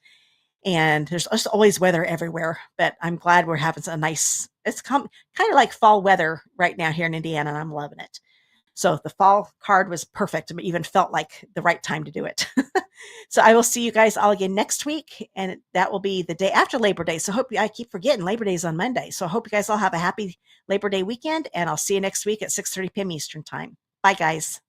And there's just always weather everywhere, but I'm glad we're having a nice, kind of like fall weather right now here in Indiana, and I'm loving it. So the fall card was perfect. It even felt like the right time to do it. So I will see you guys all again next week, and that will be the day after Labor Day. So I keep forgetting Labor Day is on Monday. So I hope you guys all have a happy Labor Day weekend, and I'll see you next week at 6:30 p.m. Eastern Time. Bye, guys.